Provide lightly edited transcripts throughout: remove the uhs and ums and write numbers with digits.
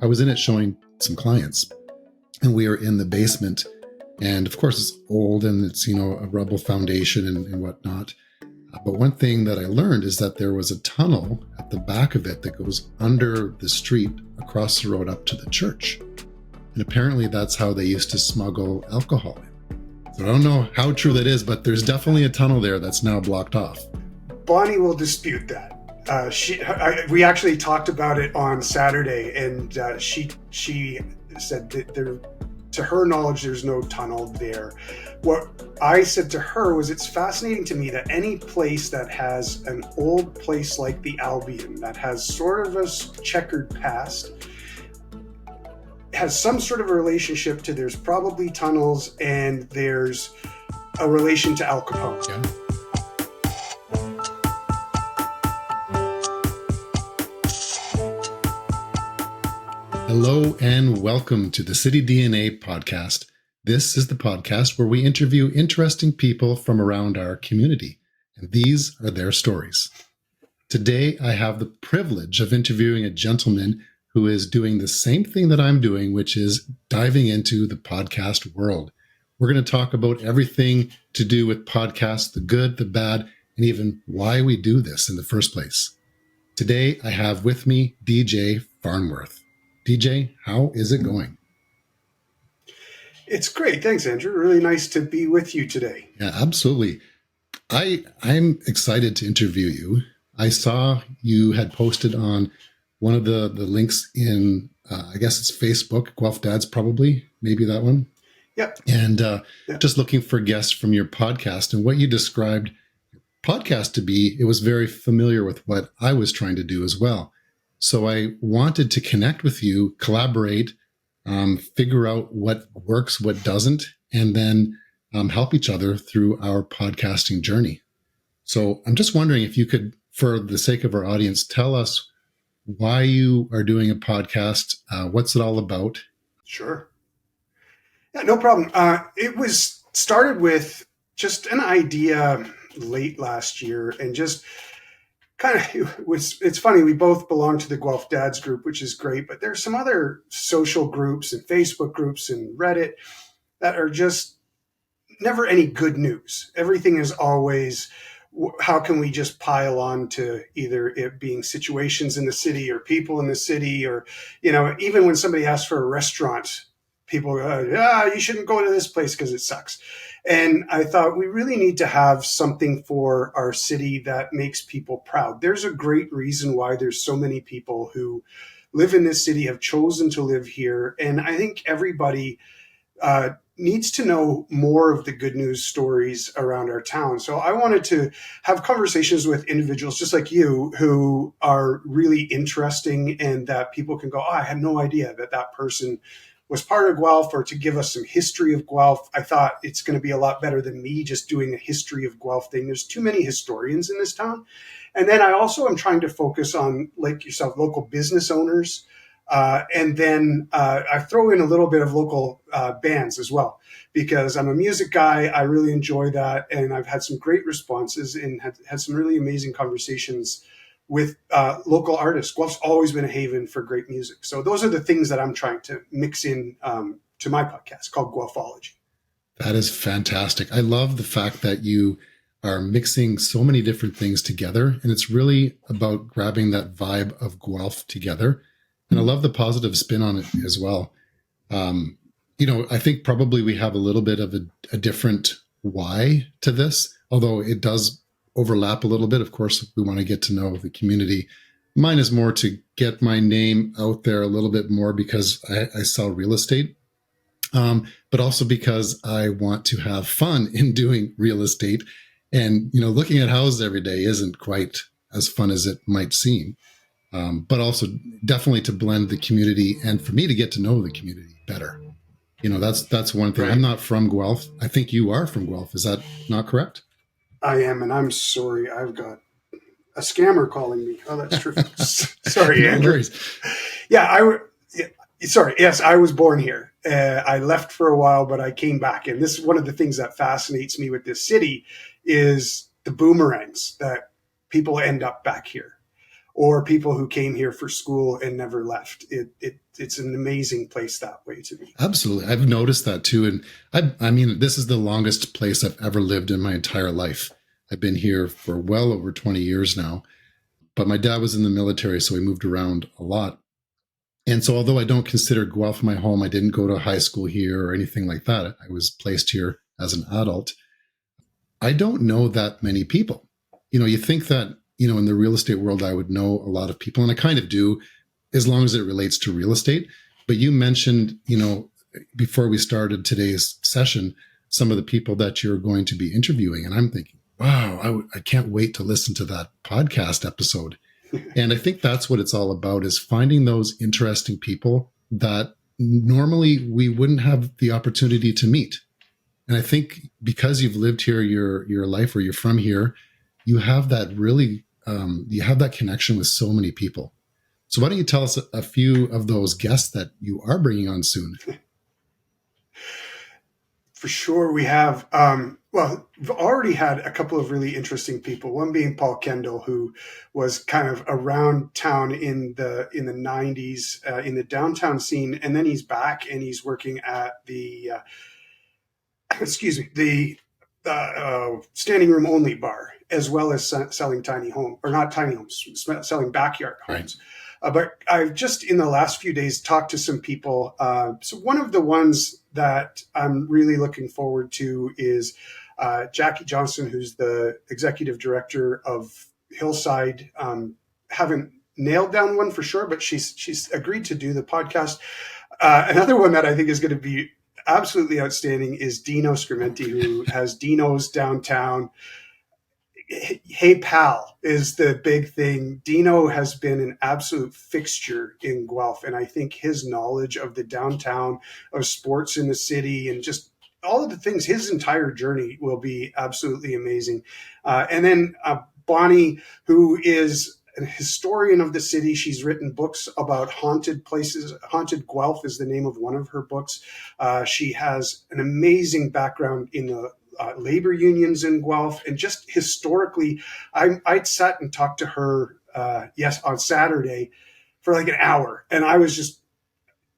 I was in it showing some clients, and we were in the basement. And of course, it's old and it's, a rubble foundation and whatnot. But one thing that I learned is that there was a tunnel at the back of it that goes under the street across the road up to the church. And apparently that's how they used to smuggle alcohol in. So I don't know how true that is, but there's definitely a tunnel there that's now blocked off. Bonnie will dispute that. We actually talked about it on Saturday, and she said that to her knowledge, there's no tunnel there. What I said to her was, it's fascinating to me that any place that has an old place like the Albion, that has sort of a checkered past, has some sort of a relationship to, there's probably tunnels and there's a relation to Al Capone. Yeah. Hello and welcome to the City DNA podcast. This is the podcast where we interview interesting people from around our community, and these are their stories. Today, I have the privilege of interviewing a gentleman who is doing the same thing that I'm doing, which is diving into the podcast world. We're going to talk about everything to do with podcasts, the good, the bad, and even why we do this in the first place. Today, I have with me DJ Farnworth. DJ, how is it going? It's great. Thanks, Andrew. Really nice to be with you today. Yeah, absolutely. I'm excited to interview you. I saw you had posted on one of the links in, I guess it's Facebook, Guelph Dads probably, maybe that one. Yep. And just looking for guests from your podcast, and what you described your podcast to be, it was very familiar with what I was trying to do as well. So I wanted to connect with you, collaborate, figure out what works, what doesn't, and then help each other through our podcasting journey. So I'm just wondering if you could, for the sake of our audience, tell us why you are doing a podcast. What's it all about? Sure. Yeah, no problem. It was started with just an idea late last year, and just kind of, it's funny, we both belong to the Guelph Dads group, which is great, but there's some other social groups and Facebook groups and Reddit that are just never any good news. Everything is always, how can we just pile on to either it being situations in the city or people in the city, or, even when somebody asks for a restaurant, people go, you shouldn't go to this place because it sucks. And I thought we really need to have something for our city that makes people proud. There's a great reason why there's so many people who live in this city, have chosen to live here. And I think everybody needs to know more of the good news stories around our town. So I wanted to have conversations with individuals just like you who are really interesting, and that people can go, I had no idea that person was part of Guelph, or to give us some history of Guelph. I thought it's going to be a lot better than me just doing a history of Guelph thing. There's too many historians in this town. And then I also am trying to focus on, like yourself, local business owners. And then I throw in a little bit of local bands as well, because I'm a music guy. I really enjoy that. And I've had some great responses and had some really amazing conversations with local artists. Guelph's always been a haven for great music. So those are the things that I'm trying to mix in to my podcast called Guelphology. That is fantastic. I love the fact that you are mixing so many different things together, and it's really about grabbing that vibe of Guelph together. And I love the positive spin on it as well. I think probably we have a little bit of a different why to this, although it does overlap a little bit. Of course, we want to get to know the community. Mine is more to get my name out there a little bit more because I sell real estate, but also because I want to have fun in doing real estate. And, looking at houses every day isn't quite as fun as it might seem, but also definitely to blend the community and for me to get to know the community better. That's one thing. Right. I'm not from Guelph. I think you are from Guelph. Is that not correct? I am, and I'm sorry. I've got a scammer calling me. Oh, that's true. Sorry, Andrew. No worries. Sorry. Yes, I was born here. I left for a while, but I came back. And this is one of the things that fascinates me with this city is the boomerangs that people end up back here. or people who came here for school and never left. It's an amazing place that way to me. Absolutely. I've noticed that too. And I mean, this is the longest place I've ever lived in my entire life. I've been here for well over 20 years now, but my dad was in the military, so we moved around a lot. And so although I don't consider Guelph my home, I didn't go to high school here or anything like that. I was placed here as an adult. I don't know that many people. You think that, in the real estate world, I would know a lot of people, and I kind of do, as long as it relates to real estate. But you mentioned, before we started today's session, some of the people that you're going to be interviewing. And I'm thinking, wow, I can't wait to listen to that podcast episode. And I think that's what it's all about, is finding those interesting people that normally we wouldn't have the opportunity to meet. And I think because you've lived here your life, or you're from here, you have that really, you have that connection with so many people. So why don't you tell us a few of those guests that you are bringing on soon? For sure, we have. We've already had a couple of really interesting people. One being Paul Kendall, who was kind of around town in the 90s in the downtown scene, and then he's back and he's working at the the standing room only bar, as well as selling tiny home, or not tiny homes, selling backyard homes. Right. But I've just in the last few days talked to some people. So one of the ones that I'm really looking forward to is Jackie Johnson, who's the executive director of Hillside. Haven't nailed down one for sure, but she's agreed to do the podcast. Another one that I think is going to be absolutely outstanding is Dino Scrimenti, who has Dino's downtown. Hey Pal is the big thing. Dino has been an absolute fixture in Guelph, and I think his knowledge of the downtown, of sports in the city, and just all of the things, his entire journey will be absolutely amazing. And then Bonnie, who is a historian of the city. She's written books about haunted places. Haunted Guelph is the name of one of her books. She has an amazing background in the labor unions in Guelph, and just historically, I'd sat and talked to her, on Saturday for like an hour, and I was just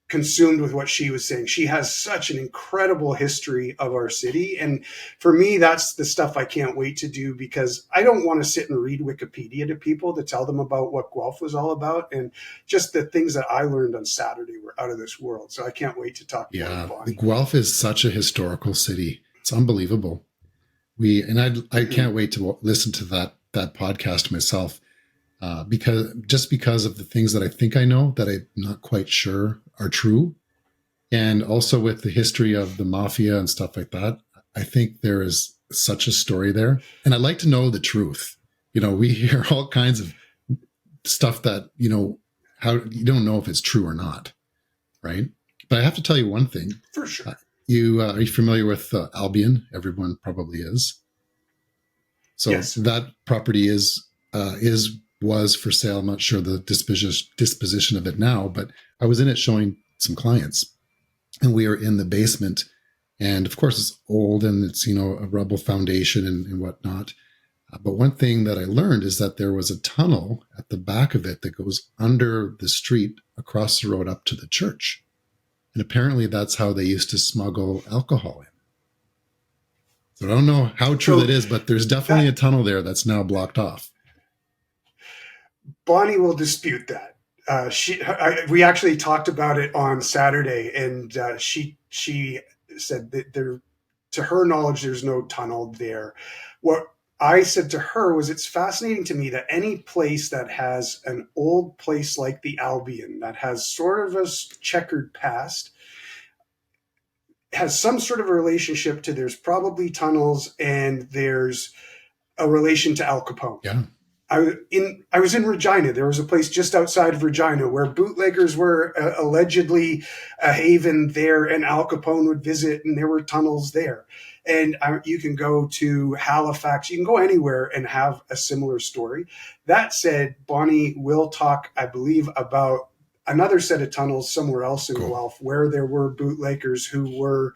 consumed with what she was saying. She has such an incredible history of our city. And for me, that's the stuff I can't wait to do, because I don't want to sit and read Wikipedia to people to tell them about what Guelph was all about. And just the things that I learned on Saturday were out of this world. So I can't wait to talk about Bonnie. Guelph is such a historical city. It's unbelievable. I can't wait to listen to that podcast myself. Because of the things that I think I know that I'm not quite sure are true. And also with the history of the Mafia and stuff like that, I think there is such a story there. And I'd like to know the truth. We hear all kinds of stuff that, how you don't know if it's true or not. Right. But I have to tell you one thing. For sure. Are you familiar with Albion? Everyone probably is. So yes. That property was for sale. I'm not sure the disposition of it now, but I was in it showing some clients, and we are in the basement. And of course, it's old and it's, a rubble foundation and whatnot. But one thing that I learned is that there was a tunnel at the back of it that goes under the street across the road up to the church. And apparently that's how they used to smuggle alcohol in. So I don't know how true that is, but there's definitely a tunnel there that's now blocked off. Bonnie will dispute that. We actually talked about it on Saturday, and she said that to her knowledge, there's no tunnel there. What I said to her was, it's fascinating to me that any place that has an old place like the Albion, that has sort of a checkered past, has some sort of a relationship to, there's probably tunnels, and there's a relation to Al Capone. Yeah. I was in Regina. There was a place just outside of Regina where bootleggers were allegedly a haven there, and Al Capone would visit, and there were tunnels there. And you can go to Halifax. You can go anywhere and have a similar story. That said, Bonnie will talk, I believe, about another set of tunnels somewhere else in Guelph where there were bootleggers who were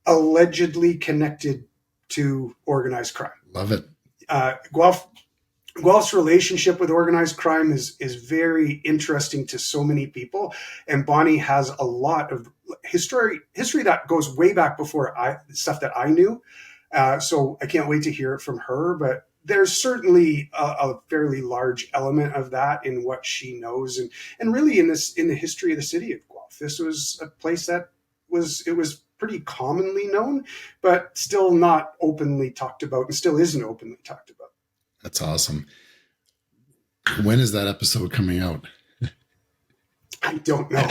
allegedly connected to organized crime. Love it. Guelph Guelph's relationship with organized crime is very interesting to so many people, and Bonnie has a lot of history that goes way back before stuff that I knew. So I can't wait to hear it from her. But there's certainly a fairly large element of that in what she knows, and really in the history of the city of Guelph. This was a place that was pretty commonly known, but still not openly talked about, and still isn't openly talked about. That's awesome. When is that episode coming out? I don't know.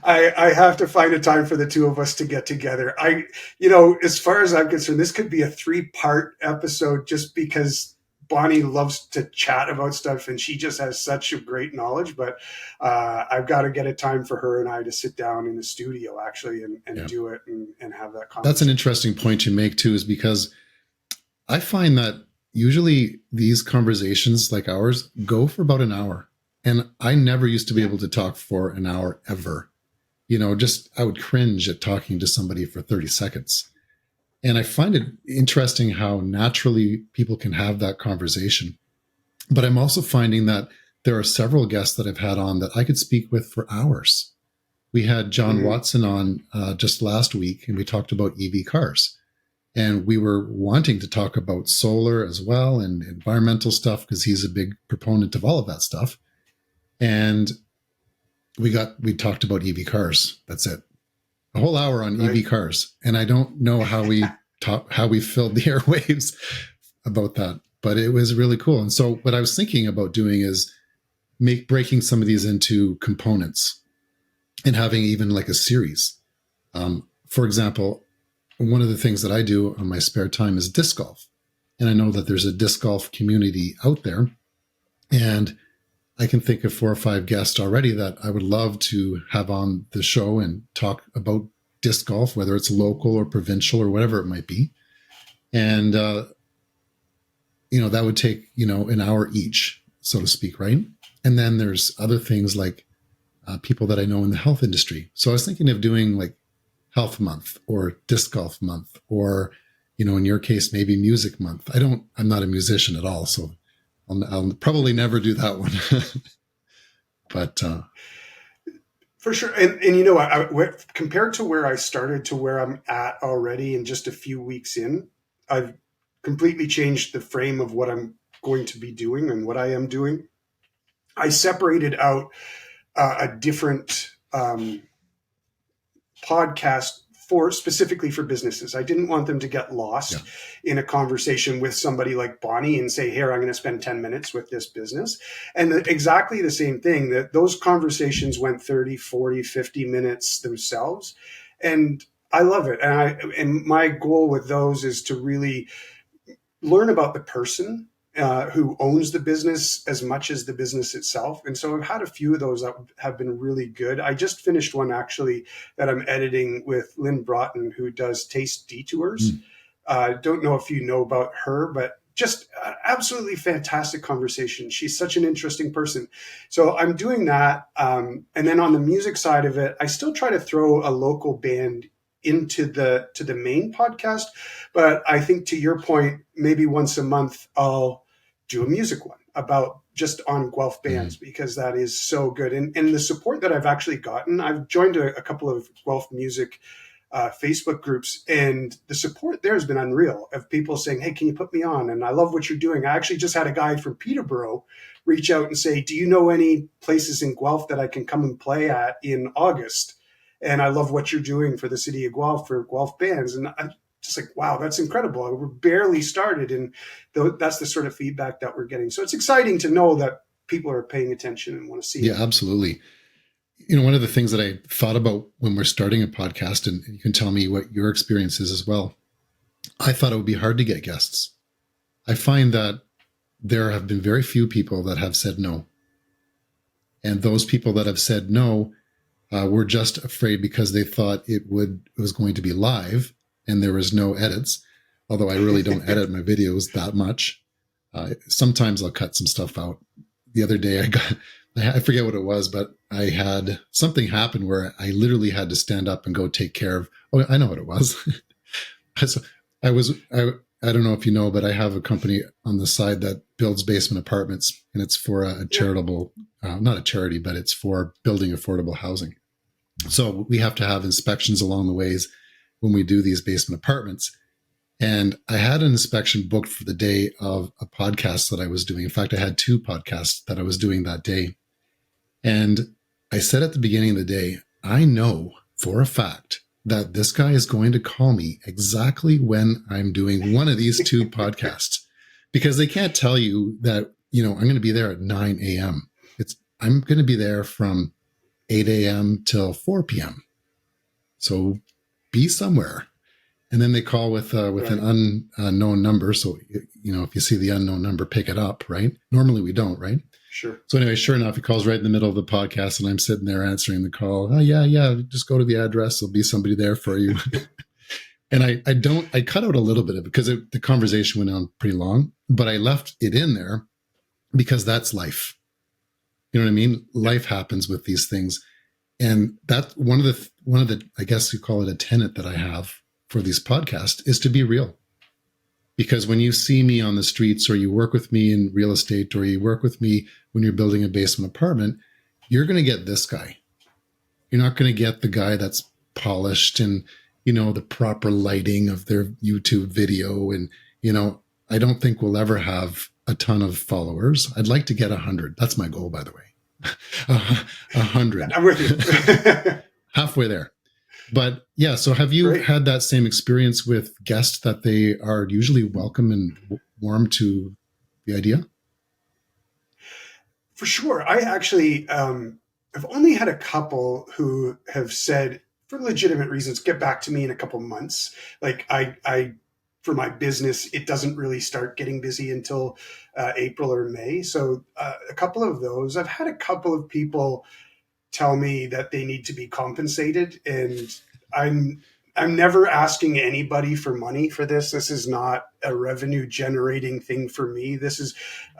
I have to find a time for the two of us to get together. As far as I'm concerned, this could be a 3-part episode just because Bonnie loves to chat about stuff and she just has such a great knowledge. But I've got to get a time for her and I to sit down in the studio actually and do it and have that conversation. That's an interesting point you make too, is because I find that usually these conversations like ours go for about an hour. And I never used to be able to talk for an hour ever. I would cringe at talking to somebody for 30 seconds. And I find it interesting how naturally people can have that conversation. But I'm also finding that there are several guests that I've had on that I could speak with for hours. We had John Watson on just last week, and we talked about EV cars. And we were wanting to talk about solar as well and environmental stuff because he's a big proponent of all of that stuff. And we talked about EV cars. That's it. A whole hour on EV cars. And I don't know how we filled the airwaves about that, but it was really cool. And so what I was thinking about doing is breaking some of these into components and having even like a series. For example, one of the things that I do on my spare time is disc golf. And I know that there's a disc golf community out there. And I can think of 4 or 5 guests already that I would love to have on the show and talk about disc golf, whether it's local or provincial or whatever it might be. And, that would take, an hour each, so to speak, right? And then there's other things like people that I know in the health industry. So I was thinking of doing like health month or disc golf month, or, in your case, maybe music month. I'm not a musician at all, so I'll probably never do that one. But for sure. And compared to where I started to where I'm at already in just a few weeks in, I've completely changed the frame of what I'm going to be doing and what I am doing. I separated out a different podcast specifically for businesses. I didn't want them to get lost in a conversation with somebody like Bonnie and say, here, I'm going to spend 10 minutes with this business. And exactly the same thing, that those conversations went 30, 40, 50 minutes themselves. And I love it. And my goal with those is to really learn about the person who owns the business as much as the business itself. And so I've had a few of those that have been really good. I just finished one actually that I'm editing with Lynn Broughton, who does Taste Detours. Don't know if you know about her, but just absolutely fantastic conversation. She's such an interesting person. So I'm doing that. And then on the music side of it, I still try to throw a local band into the main podcast. But I think to your point, maybe once a month, I'll do a music one about just on Guelph bands, because that is so good. And the support that I've actually gotten, I've joined a couple of Guelph music Facebook groups, and the support there has been unreal, of people saying, hey, can you put me on? And I love what you're doing. I actually just had a guy from Peterborough reach out and say, do you know any places in Guelph that I can come and play at in August? And I love what you're doing for the city of Guelph, for Guelph bands. And I'm just like, wow, that's incredible. We're barely started. And that's the sort of feedback that we're getting. So it's exciting to know that people are paying attention and want to see it. Yeah, absolutely. One of the things that I thought about when we're starting a podcast, and you can tell me what your experience is as well, I thought it would be hard to get guests. I find that there have been very few people that have said no. And those people that have said no were just afraid because they thought it was going to be live and there was no edits. Although I really don't edit my videos that much. Sometimes I'll cut some stuff out. The other day I forget what it was, but I had something happen where I literally had to stand up and go take care of. Oh, I know what it was. So I don't know if you know, but I have a company on the side that builds basement apartments, and it's for a charitable, not a charity, but it's for building affordable housing. So we have to have inspections along the ways when we do these basement apartments. And I had an inspection booked for the day of a podcast that I was doing. In fact, I had 2 podcasts that I was doing that day. And I said at the beginning of the day, I know for a fact that this guy is going to call me exactly when I'm doing one of these 2 podcasts, because they can't tell you that, I'm going to be there at 9 a.m. I'm going to be there from 8 a.m. till 4 p.m. So be somewhere. And then they call with an unknown number. So, if you see the unknown number, pick it up, right? Normally we don't, right? Sure. So anyway, sure enough, he calls right in the middle of the podcast, and I'm sitting there answering the call. Oh, yeah. Just go to the address. There'll be somebody there for you. And I cut out a little bit of it because the conversation went on pretty long, but I left it in there because that's life. You know what I mean? Life happens with these things. And that's one of the, I guess you call it a tenet that I have for these podcasts, is to be real. Because when you see me on the streets, or you work with me in real estate, or you work with me when you're building a basement apartment, you're going to get this guy. You're not going to get the guy that's polished and, the proper lighting of their YouTube video. And, I don't think we'll ever have a ton of followers. I'd like to get 100. That's my goal, by the way. 100. I'm with you. Halfway there. But yeah, so have you Great. had that same experience with guests, that they are usually welcome and warm to the idea? For sure. I actually have only had a couple who have said, for legitimate reasons, get back to me in a couple months. Like I for my business, it doesn't really start getting busy until April or May. So a couple of those. I've had a couple of people tell me that they need to be compensated, and I'm never asking anybody for money for this. This is not a revenue generating thing for me.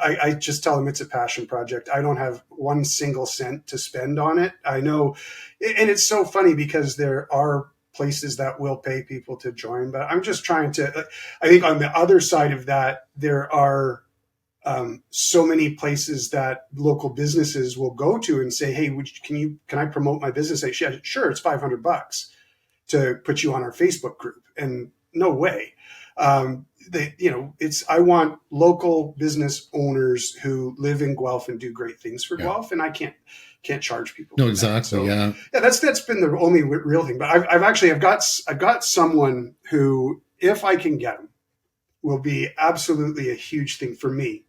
I just tell them it's a passion project. I don't have 1 single cent to spend on it. I know, and it's so funny because there are places that will pay people to join, but I'm just trying to, I think on the other side of that, there are so many places that local businesses will go to and say, hey, can I promote my business? I say, sure, it's $500 to put you on our Facebook group. And no way. I want local business owners who live in Guelph and do great things for Guelph, and I can't charge people. No, exactly. So, yeah. That's been the only real thing. But I've got someone who, if I can get them, will be absolutely a huge thing for me.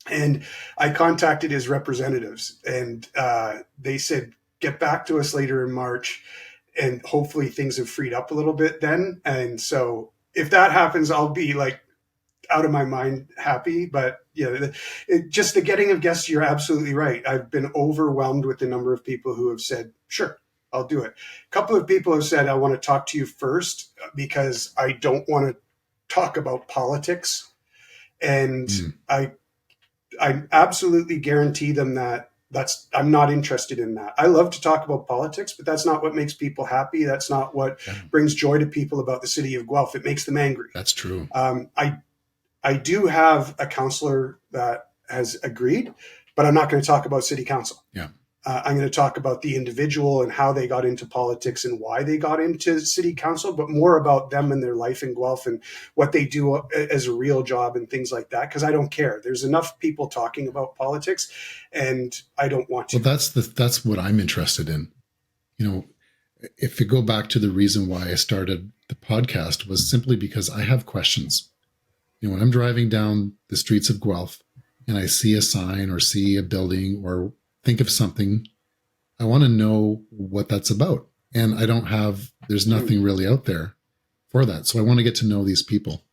And I contacted his representatives, and they said, get back to us later in March. And hopefully things have freed up a little bit then. And so if that happens, I'll be like out of my mind happy. But just the getting of guests, you're absolutely right. I've been overwhelmed with the number of people who have said, sure, I'll do it. A couple of people have said, I want to talk to you first because I don't want to talk about politics. And I absolutely guarantee them that I'm not interested in that. I love to talk about politics, but that's not what makes people happy. That's not what brings joy to people about the city of Guelph. It makes them angry. That's true. I do have a councillor that has agreed, but I'm not going to talk about city council. Yeah. I'm going to talk about the individual and how they got into politics and why they got into city council, but more about them and their life in Guelph and what they do as a real job and things like that. Because I don't care. There's enough people talking about politics, and I don't want to. Well, that's what I'm interested in. If you go back to the reason why I started the podcast, was simply because I have questions. When I'm driving down the streets of Guelph and I see a sign or see a building or think of something, I want to know what that's about. And there's nothing really out there for that. So I want to get to know these people.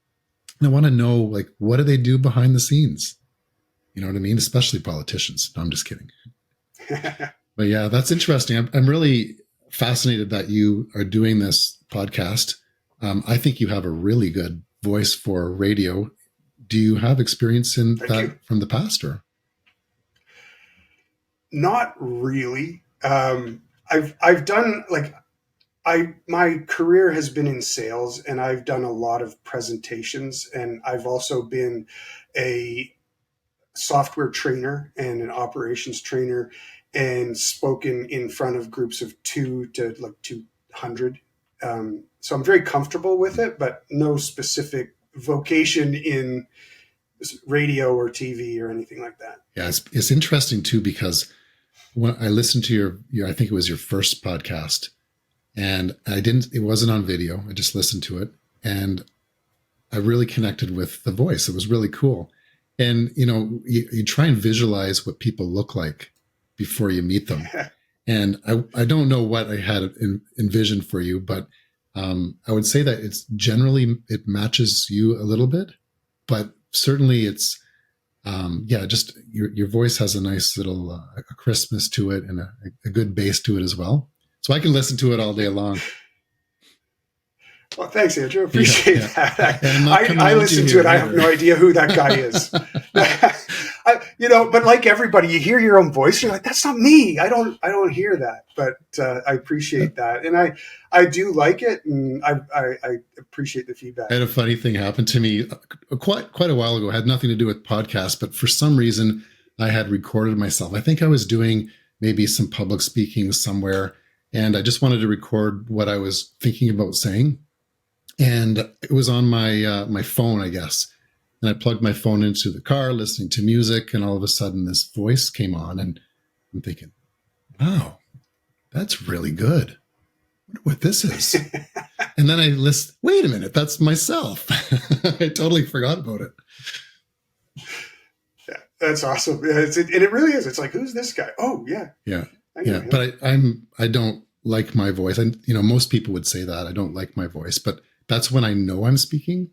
And I want to know, like, what do they do behind the scenes? You know what I mean? Especially politicians. No, I'm just kidding. But yeah, that's interesting. I'm really fascinated that you are doing this podcast. I think you have a really good voice for radio. Do you have experience in that from the past, or? Not really. I've done, like, my career has been in sales, and I've done a lot of presentations, and I've also been a software trainer and an operations trainer, and spoken in front of groups of 200. So I'm very comfortable with it, but no specific vocation in radio or TV or anything like that. Yeah, it's interesting too, because when I listened to your I think it was your first podcast, and it wasn't on video. I just listened to it, and I really connected with the voice. It was really cool. And, you try and visualize what people look like before you meet them. And I don't know what I had envisioned for you, but I would say that it matches you a little bit, but certainly it's, just your voice has a nice little a crispness to it, and a good bass to it as well. So I can listen to it all day long. Well, thanks, Andrew. Appreciate that. I listen to it. I have no idea who that guy is. But like everybody, you hear your own voice. You're like, that's not me. I don't hear that. But I appreciate that, and I do like it, and I appreciate the feedback. I had a funny thing happen to me quite a while ago. It had nothing to do with podcasts, but for some reason, I had recorded myself. I think I was doing maybe some public speaking somewhere, and I just wanted to record what I was thinking about saying. And it was on my phone, I guess. And I plugged my phone into the car, listening to music, and all of a sudden this voice came on, and I'm thinking, wow, that's really good. I wonder what this is. And then I list, wait a minute, that's myself. I totally forgot about it. Yeah, that's awesome. And it really is. It's like, who's this guy? Oh, yeah. Yeah. Yeah. But I don't like my voice. Most people would say that I don't like my voice, but that's when I know I'm speaking.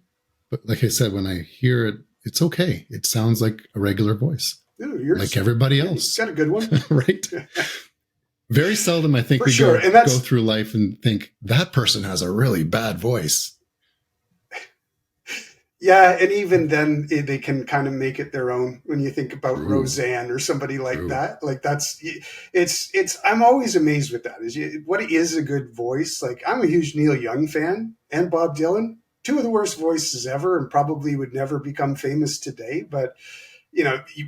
But like I said, when I hear it, it's okay. It sounds like a regular voice, like everybody else. You got a good one. Right? Very seldom, I think, go through life and think, that person has a really bad voice. Yeah, and even then, they can kind of make it their own when you think about Roseanne or somebody like that. Like I'm always amazed with that. What is a good voice? Like, I'm a huge Neil Young fan, and Bob Dylan, two of the worst voices ever, and probably would never become famous today. But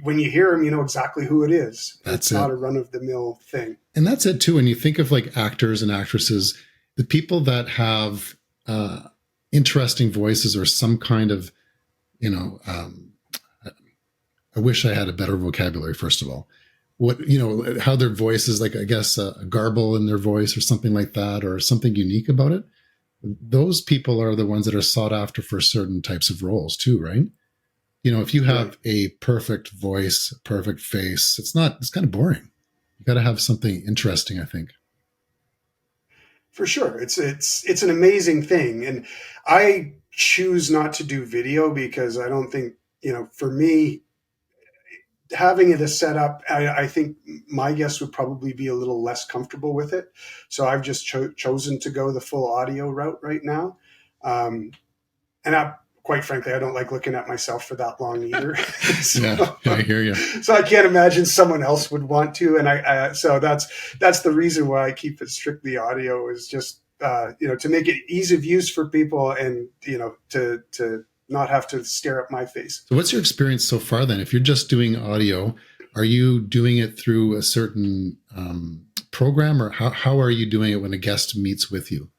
when you hear them, you know exactly who it is. It's not a run-of-the-mill thing. And that's it too. When you think of like actors and actresses, the people that have interesting voices or some kind of, I wish I had a better vocabulary, first of all. How their voice is like, I guess, a garble in their voice or something like that, or something unique about it. Those people are the ones that are sought after for certain types of roles too, right? If you have a perfect voice, a perfect face, it's kind of boring. You got to have something interesting, I think. For sure. It's an amazing thing. And I choose not to do video because I don't think, for me, having it a setup, I think my guests would probably be a little less comfortable with it. So I've just chosen to go the full audio route right now. And quite frankly, I don't like looking at myself for that long either. Yeah, I hear you. So I can't imagine someone else would want to. And so that's the reason why I keep it strictly audio, is just, to make it ease of use for people, and, to not have to stare at my face. So what's your experience so far then? If you're just doing audio, are you doing it through a certain program, or how are you doing it when a guest meets with you?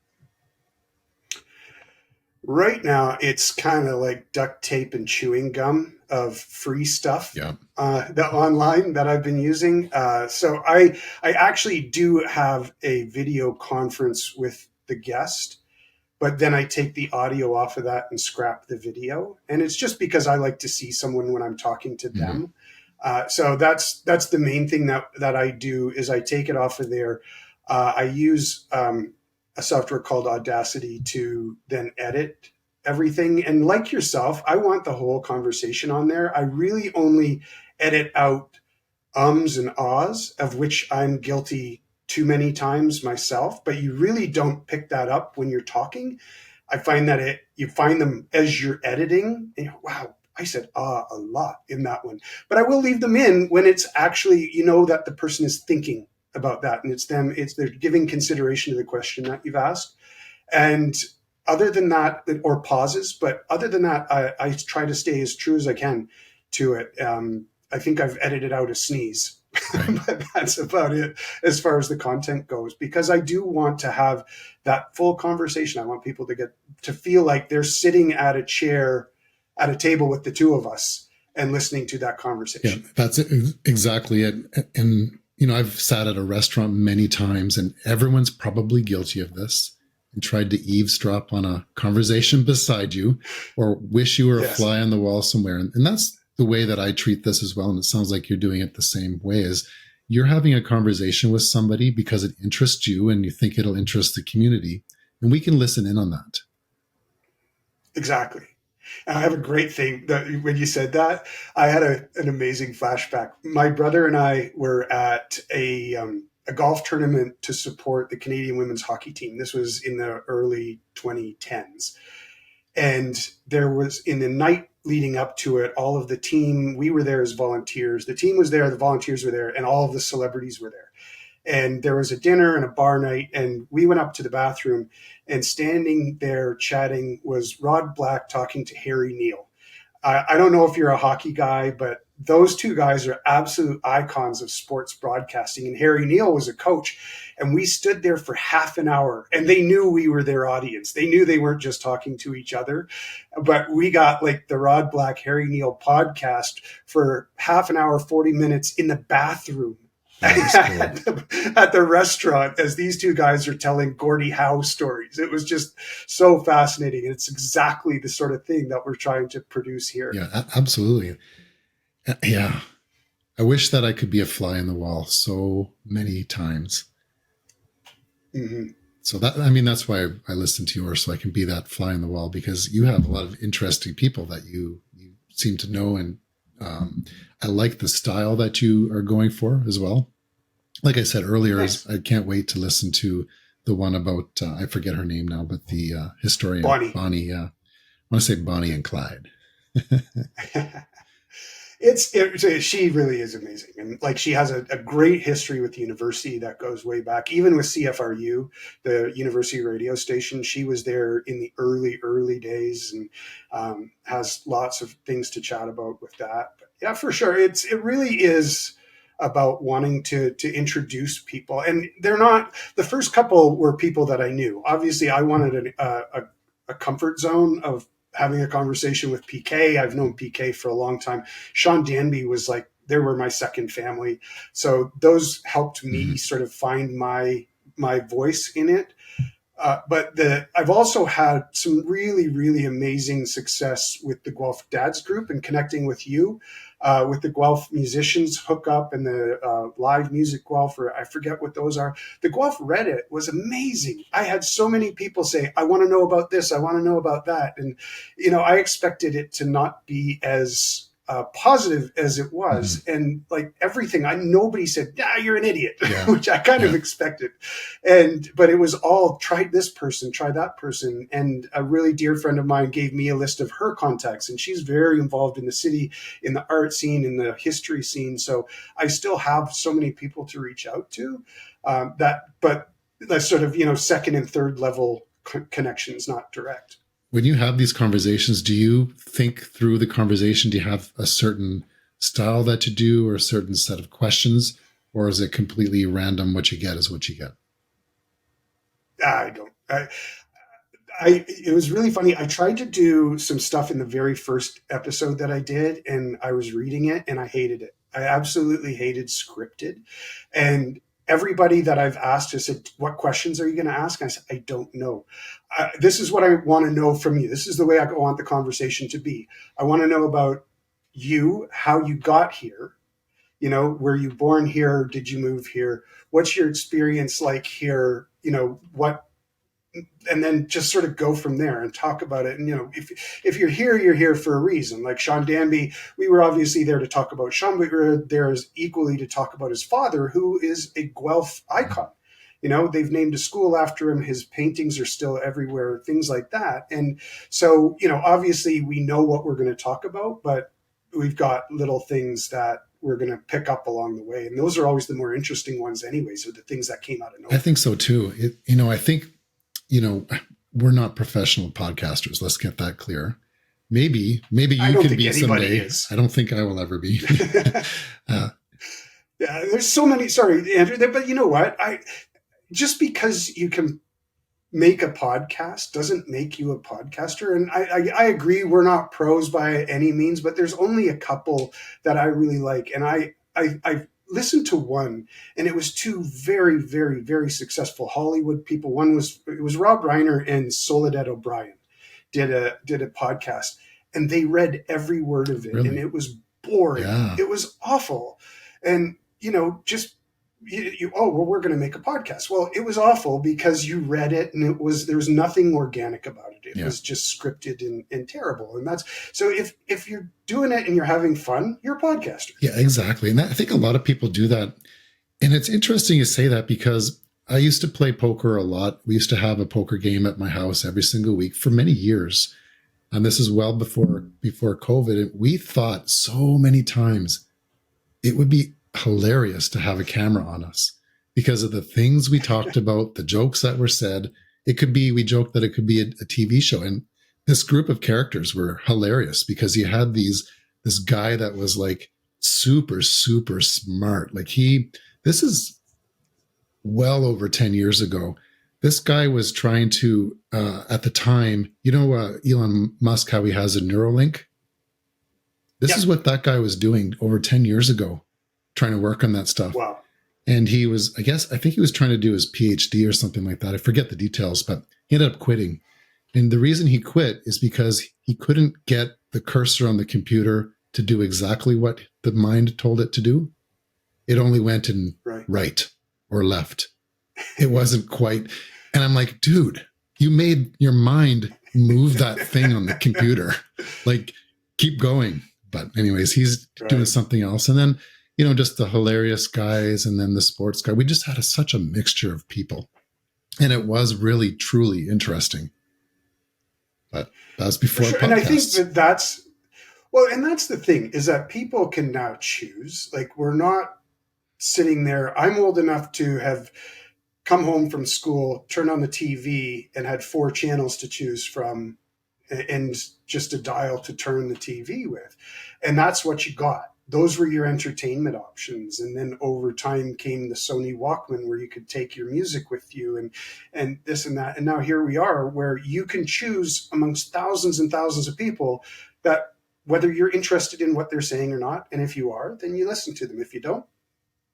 Right now, it's kind of like duct tape and chewing gum of free stuff that online that I've been using. So I actually do have a video conference with the guest, but then I take the audio off of that and scrap the video. And it's just because I like to see someone when I'm talking to them. So that's the main thing that I do, is I take it off of there. I use a software called Audacity to then edit everything. And like yourself, I want the whole conversation on there. I really only edit out ums and ahs, of which I'm guilty too many times myself, but you really don't pick that up when you're talking. I find that you find them as you're editing, and wow, I said a lot in that one. But I will leave them in when it's actually, that the person is thinking about that. And they're giving consideration to the question that you've asked. And other than that, or pauses, but other than that, I try to stay as true as I can to it. I think I've edited out a sneeze, Right. but that's about it as far as the content goes, because I do want to have that full conversation. I want people to get to feel like they're sitting at a table with the two of us and listening to that conversation. Yeah, that's exactly it. And, I've sat at a restaurant many times, and everyone's probably guilty of this, and tried to eavesdrop on a conversation beside you, or wish you were a fly on the wall somewhere. And that's the way that I treat this as well. And it sounds like you're doing it the same way. Is you're having a conversation with somebody because it interests you and you think it'll interest the community, and we can listen in on that. Exactly. And I have a great thing that when you said that, I had an amazing flashback. My brother and I were at a golf tournament to support the Canadian women's hockey team. This was in the early 2010s. And there was, in the night leading up to it, all of the team, we were there as volunteers. The team was there, the volunteers were there, and all of the celebrities were there. And there was a dinner and a bar night, and we went up to the bathroom, and standing there chatting was Rod Black talking to Harry Neal. I don't know if you're a hockey guy, but those two guys are absolute icons of sports broadcasting. And Harry Neal was a coach, and we stood there for half an hour, and they knew we were their audience. They knew they weren't just talking to each other, but we got like the Rod Black, Harry Neal podcast for half an hour, 40 minutes in the bathroom. Cool. At the restaurant, as these two guys are telling Gordie Howe stories. It was just so fascinating. It's exactly the sort of thing that we're trying to produce here. Yeah, absolutely. Yeah. I wish that I could be a fly in the wall so many times. Mm-hmm. So that's why I listen to yours, so I can be that fly in the wall, because you have a lot of interesting people that you seem to know. And I like the style that you are going for as well. Like I said earlier, nice. I can't wait to listen to the one about, I forget her name now, but the historian, Bonnie. I want to say Bonnie and Clyde. She really is amazing. And like, she has a great history with the university that goes way back, even with CFRU, the university radio station. She was there in the early days, and has lots of things to chat about with that. But yeah, for sure. It really is about wanting to introduce people. And they're not, the first couple were people that I knew. Obviously I wanted a comfort zone of having a conversation with PK. I've known PK for a long time. Sean Danby was like, they were my second family. So those helped me sort of find my voice in it. But I've also had some really, really amazing success with the Guelph Dads group and connecting with you, with the Guelph musicians hookup and the live music Guelph, or I forget what those are. The Guelph Reddit was amazing. I had so many people say, I want to know about this, I want to know about that. And, I expected it to not be as positive as it was. And like everything, nobody said, you're an idiot, which I kind of expected. But it was all, try this person, try that person. And a really dear friend of mine gave me a list of her contacts, and she's very involved in the city, in the art scene, in the history scene. So I still have so many people to reach out to, but that's sort of, second and third level connections, not direct. When you have these conversations, do you think through the conversation? Do you have a certain style that you do, or a certain set of questions, or is it completely random? What you get is what you get. I don't. It was really funny. I tried to do some stuff in the very first episode that I did, and I was reading it and I hated it. I absolutely hated scripted. And everybody that I've asked has said, what questions are you going to ask? And I said, I don't know. This is what I want to know from you. This is the way I want the conversation to be. I want to know about you, how you got here. Were you born here? Did you move here? What's your experience like here? And then just sort of go from there and talk about it. And, if you're here for a reason. Like Sean Danby, we were obviously there to talk about Sean, but we were there as equally to talk about his father, who is a Guelph icon. They've named a school after him. His paintings are still everywhere, things like that. And so, obviously we know what we're going to talk about, but we've got little things that we're going to pick up along the way. And those are always the more interesting ones anyways, are the things that came out of nowhere. I think so too. I think, we're not professional podcasters. Let's get that clear. Maybe you can be someday. Is. I don't think I will ever be. Yeah, there's so many, sorry, Andrew, but you know what? Just because you can make a podcast doesn't make you a podcaster. And I agree, we're not pros by any means, but there's only a couple that I really like. And I listened to one, and it was two very, very, very successful Hollywood people. It was Rob Reiner and Soledad O'Brien did a podcast, and they read every word of it. Really? And it was boring. Yeah. It was awful. And, we're going to make a podcast. Well, it was awful because you read it and there was nothing organic about it. It was just scripted and terrible. And so if you're doing it and you're having fun, you're a podcaster. Yeah, exactly. And I think a lot of people do that. And it's interesting you say that because I used to play poker a lot. We used to have a poker game at my house every single week for many years. And this is well before COVID. And we thought so many times it would be hilarious to have a camera on us because of the things we talked about, the jokes that were said. We joked that it could be a TV show. And this group of characters were hilarious because you had this guy that was like super, super smart. Like this is well over 10 years ago. This guy was trying to, at the time, Elon Musk, how he has a Neuralink. This is what that guy was doing over 10 years ago, trying to work on that stuff. Wow. And I think he was trying to do his PhD or something like that. I forget the details, but he ended up quitting. And the reason he quit is because he couldn't get the cursor on the computer to do exactly what the mind told it to do. It only went in right or left. It wasn't quite. And I'm like, dude, you made your mind move that thing on the computer. Like, keep going. But anyways, he's doing something else. And then, just the hilarious guys and then the sports guy. We just had such a mixture of people. And it was really, truly interesting. But that was before podcasts. And I think that's the thing, is that people can now choose. Like, we're not sitting there. I'm old enough to have come home from school, turned on the TV, and had 4 channels to choose from and just a dial to turn the TV with. And that's what you got. Those were your entertainment options. And then over time came the Sony Walkman, where you could take your music with you and this and that. And now here we are, where you can choose amongst thousands and thousands of people that whether you're interested in what they're saying or not. And if you are, then you listen to them. If you don't,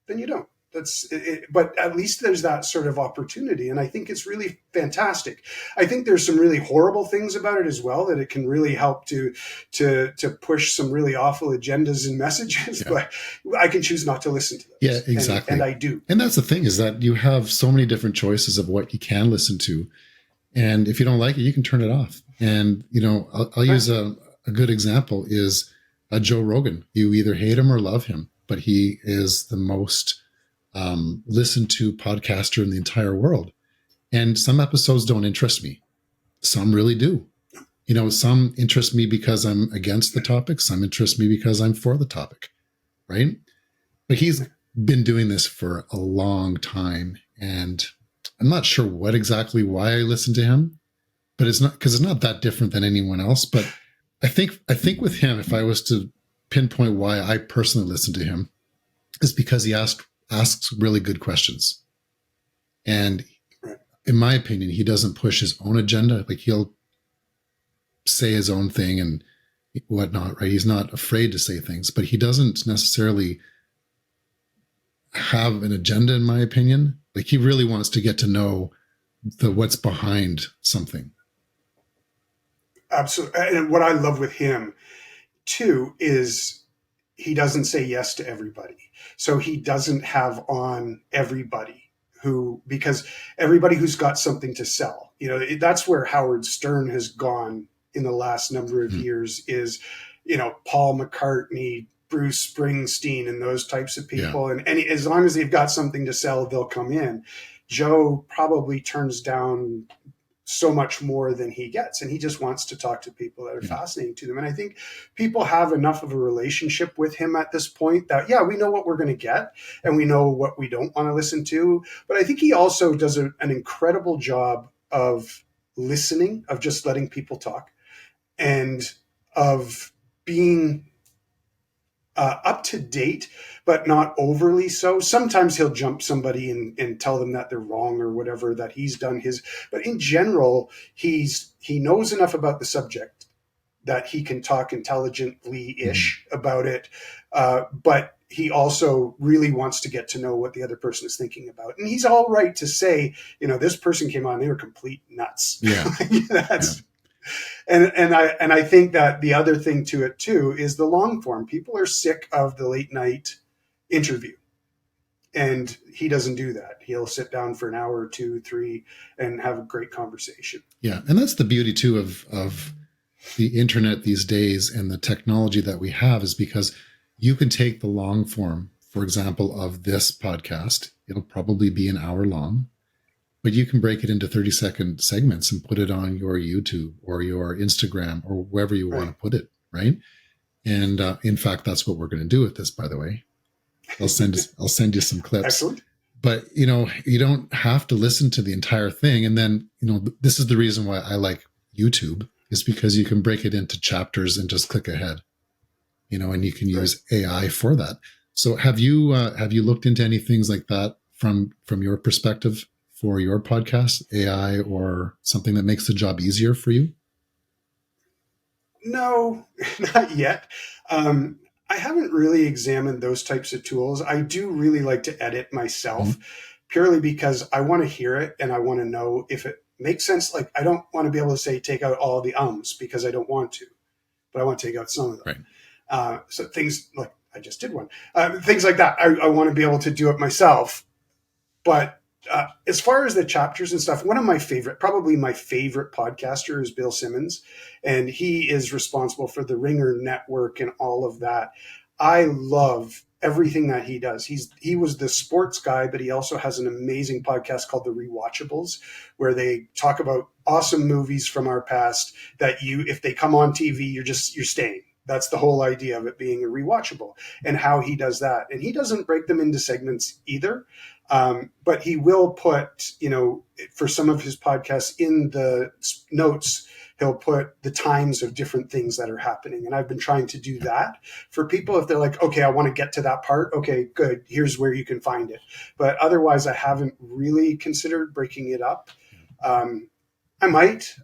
then you don't. That's it, but at least there's that sort of opportunity. And I think it's really fantastic. I think there's some really horrible things about it as well, that it can really help to push some really awful agendas and messages, but I can choose not to listen to them. Yeah, exactly. And I do. And that's the thing, is that you have so many different choices of what you can listen to. And if you don't like it, you can turn it off. And, I'll use a good example is Joe Rogan. You either hate him or love him, but he is the most listened to podcaster in the entire world. And some episodes don't interest me. Some really do. Some interest me because I'm against the topic. Some interest me because I'm for the topic. Right. But he's been doing this for a long time. And I'm not sure why I listen to him, but it's not that different than anyone else. But I think with him, if I was to pinpoint why I personally listen to him, is because he asks really good questions. And in my opinion, he doesn't push his own agenda. Like, he'll say his own thing and whatnot, right? He's not afraid to say things, but he doesn't necessarily have an agenda, in my opinion. Like, he really wants to get to know what's behind something. Absolutely. And what I love with him too is he doesn't say yes to everybody. So he doesn't have on everybody because everybody who's got something to sell, that's where Howard Stern has gone in the last number of years is, Paul McCartney, Bruce Springsteen, and those types of people. Yeah. And as long as they've got something to sell, they'll come in. Joe probably turns down so much more than he gets. And he just wants to talk to people that are fascinating to them. And I think people have enough of a relationship with him at this point that, we know what we're going to get and we know what we don't want to listen to. But I think he also does an incredible job of listening, of just letting people talk, and of being up to date, but not overly so. Sometimes he'll jump somebody and tell them that they're wrong or whatever, that he's done his. But in general, he knows enough about the subject that he can talk intelligently-ish about it. But he also really wants to get to know what the other person is thinking about. And he's all right to say, this person came on, they were complete nuts. Yeah. And I think that the other thing to it too is the long form. People are sick of the late night interview, and he doesn't do that. He'll sit down for an hour or 2, 3 and have a great conversation. Yeah. And that's the beauty too of the internet these days and the technology that we have, is because you can take the long form, for example, of this podcast. It'll probably be an hour long, but you can break it into 30-second segments and put it on your YouTube or your Instagram or wherever you want to put it, right? And in fact, that's what we're going to do with this, by the way. I'll send you some clips. Excellent. But, you don't have to listen to the entire thing. And then, this is the reason why I like YouTube, is because you can break it into chapters and just click ahead, and you can use AI for that. So have you looked into any things like that from your perspective for your podcast, AI or something that makes the job easier for you? No, not yet. I haven't really examined those types of tools. I do really like to edit myself, purely because I want to hear it and I want to know if it makes sense. Like, I don't want to be able to say, take out all the ums, because I don't want to, but I want to take out some of them. Right. So things like, I just did one, things like that. I want to be able to do it myself. But as far as the chapters and stuff, probably my favorite podcaster is Bill Simmons, and he is responsible for the Ringer Network and all of that. I love everything that he does. He was the sports guy, but he also has an amazing podcast called The Rewatchables, where they talk about awesome movies from our past that if they come on TV, you're staying. That's the whole idea of it being a rewatchable, and how he does that. And he doesn't break them into segments either. But he will put, for some of his podcasts in the notes, he'll put the times of different things that are happening. And I've been trying to do that for people. If they're like, okay, I want to get to that part. Okay, good. Here's where you can find it. But otherwise, I haven't really considered breaking it up. I might,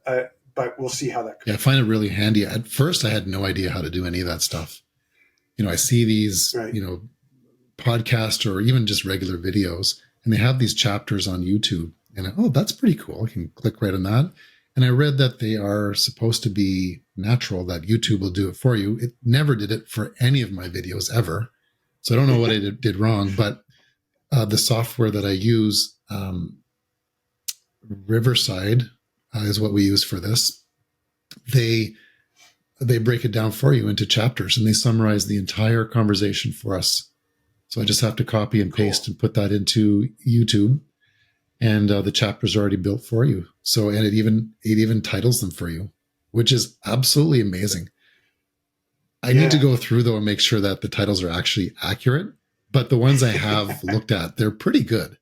but we'll see how that goes. Yeah, I find it really handy. At first, I had no idea how to do any of that stuff. I see these, podcast or even just regular videos, and they have these chapters on YouTube, and that's pretty cool. I can click right on that. And I read that they are supposed to be natural, that YouTube will do it for you. It never did it for any of my videos ever. So I don't know what I did wrong, but the software that I use, Riverside, is what we use for this. They break it down for you into chapters, and they summarize the entire conversation for us. So I just have to copy and paste and put that into YouTube, and the chapter's already built for you. So, and it even titles them for you, which is absolutely amazing. I need to go through though and make sure that the titles are actually accurate. But the ones I have looked at, they're pretty good.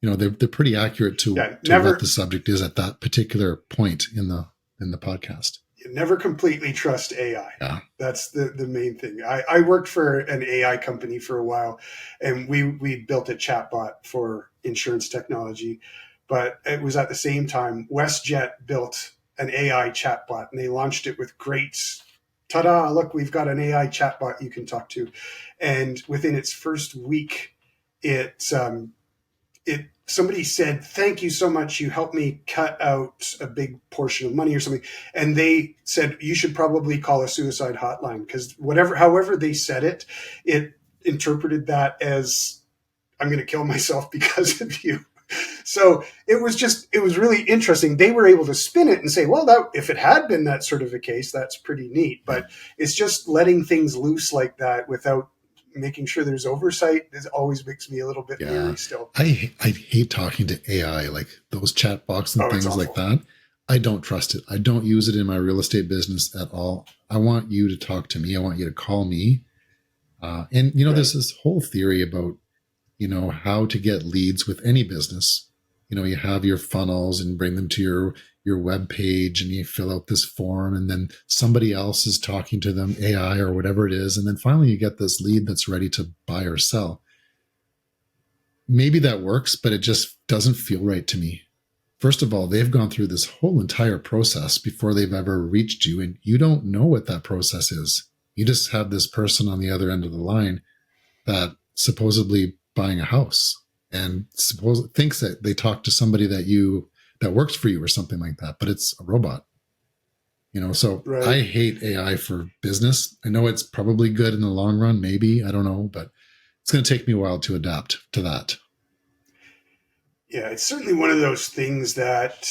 They're pretty accurate to what the subject is at that particular point in the podcast. You never completely trust AI. Yeah. That's the main thing. I worked for an AI company for a while, and we built a chatbot for insurance technology, but it was at the same time WestJet built an AI chatbot, and they launched it with great, ta-da, look, we've got an AI chatbot you can talk to. And within its first week, somebody said, thank you so much. You helped me cut out a big portion of money or something. And they said, you should probably call a suicide hotline, because however they said it, it interpreted that as, I'm going to kill myself because of you. So it was really interesting. They were able to spin it and say, well, if it had been that sort of a case, that's pretty neat. But it's just letting things loose like that without making sure there's oversight. This always makes me a little bit leery still. I hate talking to AI, like those chat box and things like that. I don't trust it. I don't use it in my real estate business at all. I want you to talk to me. I want you to call me. And, Right. there's this whole theory about, how to get leads with any business. You have your funnels and bring them to your web page, and you fill out this form, and then somebody else is talking to them, AI or whatever it is. And then finally you get this lead that's ready to buy or sell. Maybe that works, but it just doesn't feel right to me. First of all, they've gone through this whole entire process before they've ever reached you, and you don't know what that process is. You just have this person on the other end of the line that supposedly buying a house and thinks that they talk to somebody that works for you or something like that, but it's a robot. So Right. I hate AI for business. I know it's probably good in the long run, maybe, I don't know, but it's going to take me a while to adapt to that. Yeah, it's certainly one of those things that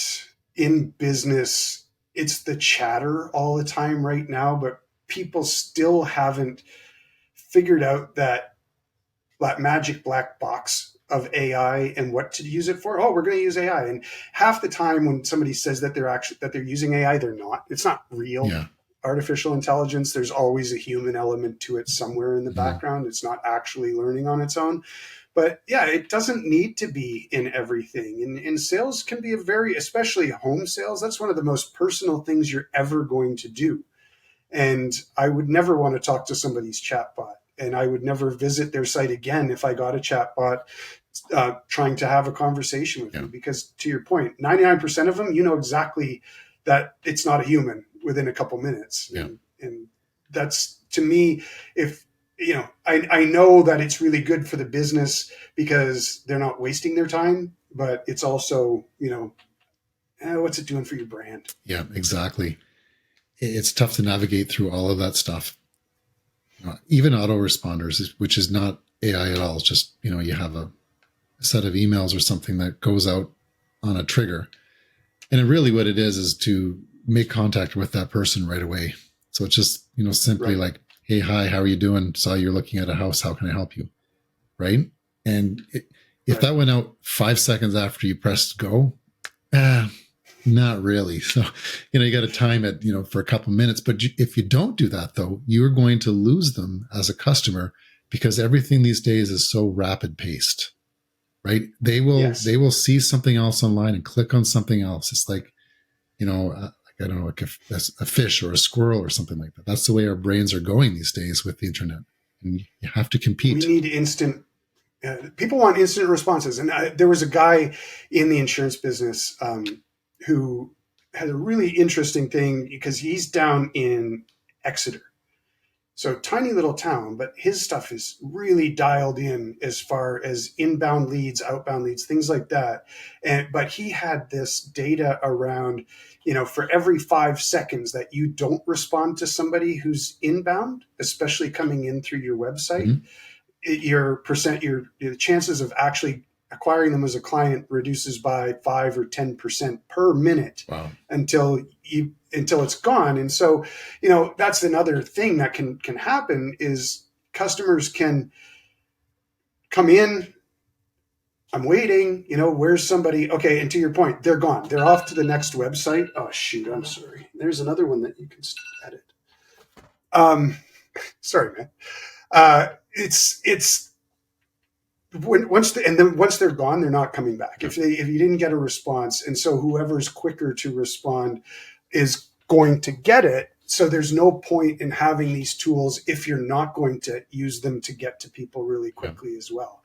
in business, it's the chatter all the time right now, but people still haven't figured out that magic black box of AI and what to use it for. Oh, we're going to use AI. And half the time when somebody says that they're using AI, they're not. It's not real. Yeah. Artificial intelligence, there's always a human element to it somewhere in the background. It's not actually learning on its own. But yeah, it doesn't need to be in everything. And sales can be especially home sales, that's one of the most personal things you're ever going to do. And I would never want to talk to somebody's chatbot. And I would never visit their site again if I got a chatbot trying to have a conversation with me. Because to your point, 99% of them, exactly that it's not a human within a couple minutes. Yeah. And that's, to me, if, I know that it's really good for the business because they're not wasting their time, but it's also, what's it doing for your brand? Yeah, exactly. It's tough to navigate through all of that stuff. Even autoresponders, which is not AI at all. It's just, you have a set of emails or something that goes out on a trigger. And really what it is to make contact with that person right away. So it's just, simply Right. like, hey, hi, how are you doing? Saw you're looking at a house. How can I help you? Right. And if that went out 5 seconds after you pressed go, not really. So, you got to time it, for a couple minutes. But if you don't do that, though, you're going to lose them as a customer because everything these days is so rapid paced, right? They will see something else online and click on something else. It's like, I don't know, like a fish or a squirrel or something like that. That's the way our brains are going these days with the internet. And you have to compete. We need instant. People want instant responses. And there was a guy in the insurance business who had a really interesting thing because he's down in Exeter. So tiny little town, but his stuff is really dialed in as far as inbound leads, outbound leads, things like that. But he had this data around, for every 5 seconds that you don't respond to somebody who's inbound, especially coming in through your website, your chances of actually acquiring them as a client reduces by 5 or 10% per minute. Wow. until it's gone. And so, that's another thing that can happen is customers can come in. I'm waiting, where's somebody? Okay. And to your point, they're gone. They're off to the next website. Oh shoot. I'm sorry. There's another one that you can edit. Sorry, man. It's once they're gone, they're not coming back. If you didn't get a response, and so whoever's quicker to respond is going to get it. So there's no point in having these tools if you're not going to use them to get to people really quickly as well.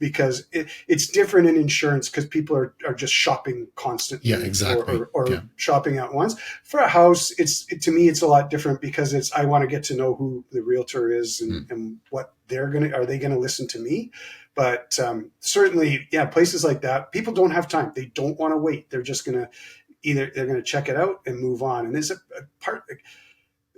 Because it's different in insurance because people are just shopping constantly. Yeah, exactly. Or shopping at once. For a house, to me, it's a lot different because I want to get to know who the realtor is and what are they going to listen to me? But certainly, places like that, people don't have time. They don't want to wait. They're just going to they're going to check it out and move on. And there's a part, I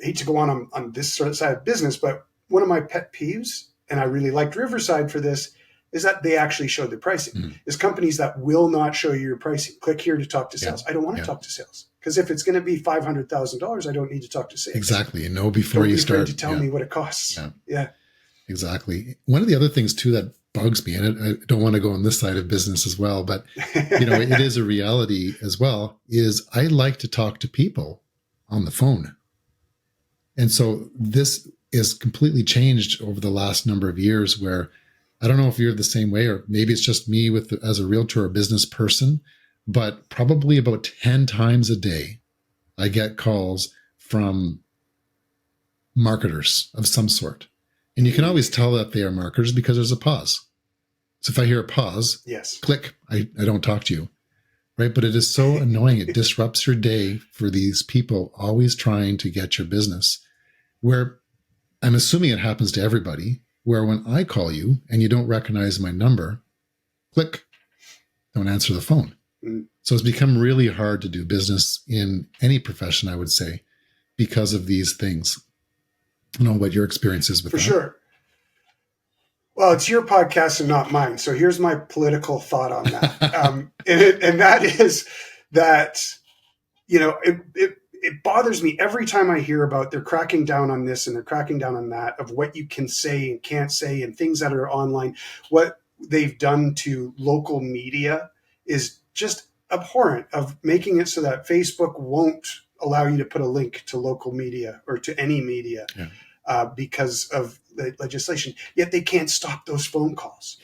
hate to go on this sort of side of business, but one of my pet peeves, and I really liked Riverside for this, is that they actually show the pricing. There's companies that will not show you your pricing. Click here to talk to sales. I don't want to talk to sales because if it's going to be $500,000, I don't need to talk to sales. Exactly. And before don't you be start to tell me what it costs. Yeah. Exactly. One of the other things too that bugs me. And I don't want to go on this side of business as well, but it is a reality as well, is I like to talk to people on the phone. And so this is completely changed over the last number of years, where I don't know if you're the same way, or maybe it's just me as a realtor or business person, but probably about 10 times a day, I get calls from marketers of some sort. And you can always tell that they are marketers because there's a pause. So if I hear a pause, yes, click, I don't talk to you, right? But it is so annoying. It disrupts your day for these people always trying to get your business, where I'm assuming it happens to everybody, where when I call you and you don't recognize my number, click, don't answer the phone. So it's become really hard to do business in any profession, I would say, because of these things. I don't know what your experience is with that. For sure. Well, it's your podcast and not mine. So here's my political thought on that. And that is that, it bothers me every time I hear about they're cracking down on this and they're cracking down on that, of what you can say and can't say and things that are online. What they've done to local media is just abhorrent, of making it so that Facebook won't allow you to put a link to local media or to any media. Yeah. Because of the legislation, yet they can't stop those phone calls.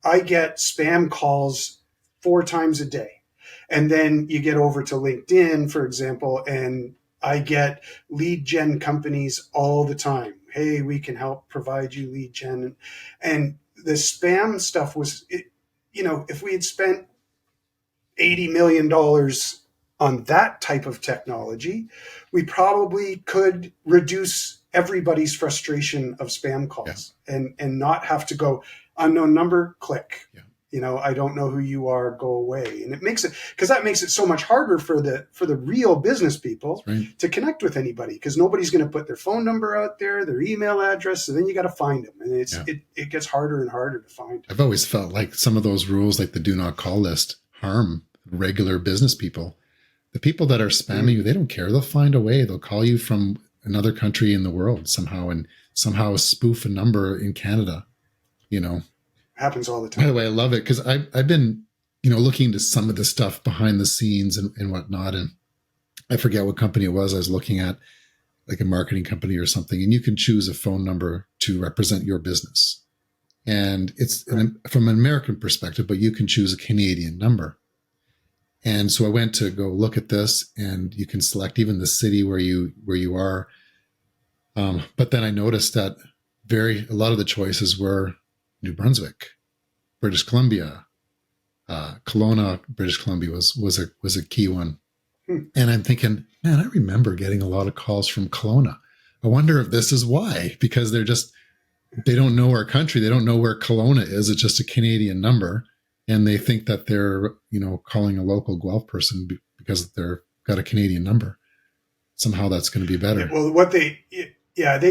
I get spam calls 4 times a day. And then you get over to LinkedIn, for example, and I get lead gen companies all the time. Hey, we can help provide you lead gen. And the spam stuff was, if we had spent $80 million on that type of technology, we probably could reduce everybody's frustration of spam calls and not have to go unknown number, click. Yeah. I don't know who you are, go away. And it makes it, because that makes it so much harder for the real business people to connect with anybody, because nobody's going to put their phone number out there, their email address. So then you got to find them. And it gets harder and harder to find. I've always felt like some of those rules, like the do not call list, harm regular business people. The people that are spamming you, they don't care. They'll find a way. They'll call you from another country in the world somehow, and somehow spoof a number in Canada, Happens all the time. By the way, I love it, because I've been, looking into some of the stuff behind the scenes and whatnot. And I forget what company it was I was looking at, like a marketing company or something. And you can choose a phone number to represent your business. And it's from an American perspective, but you can choose a Canadian number. And so I went to go look at this, and you can select even the city where you are. But then I noticed that a lot of the choices were New Brunswick, British Columbia, Kelowna, British Columbia was a key one. And I'm thinking, man, I remember getting a lot of calls from Kelowna. I wonder if this is why, because they don't know our country. They don't know where Kelowna is. It's just a Canadian number. And they think that they're, calling a local Guelph person because they're got a Canadian number. Somehow that's going to be better. Well, they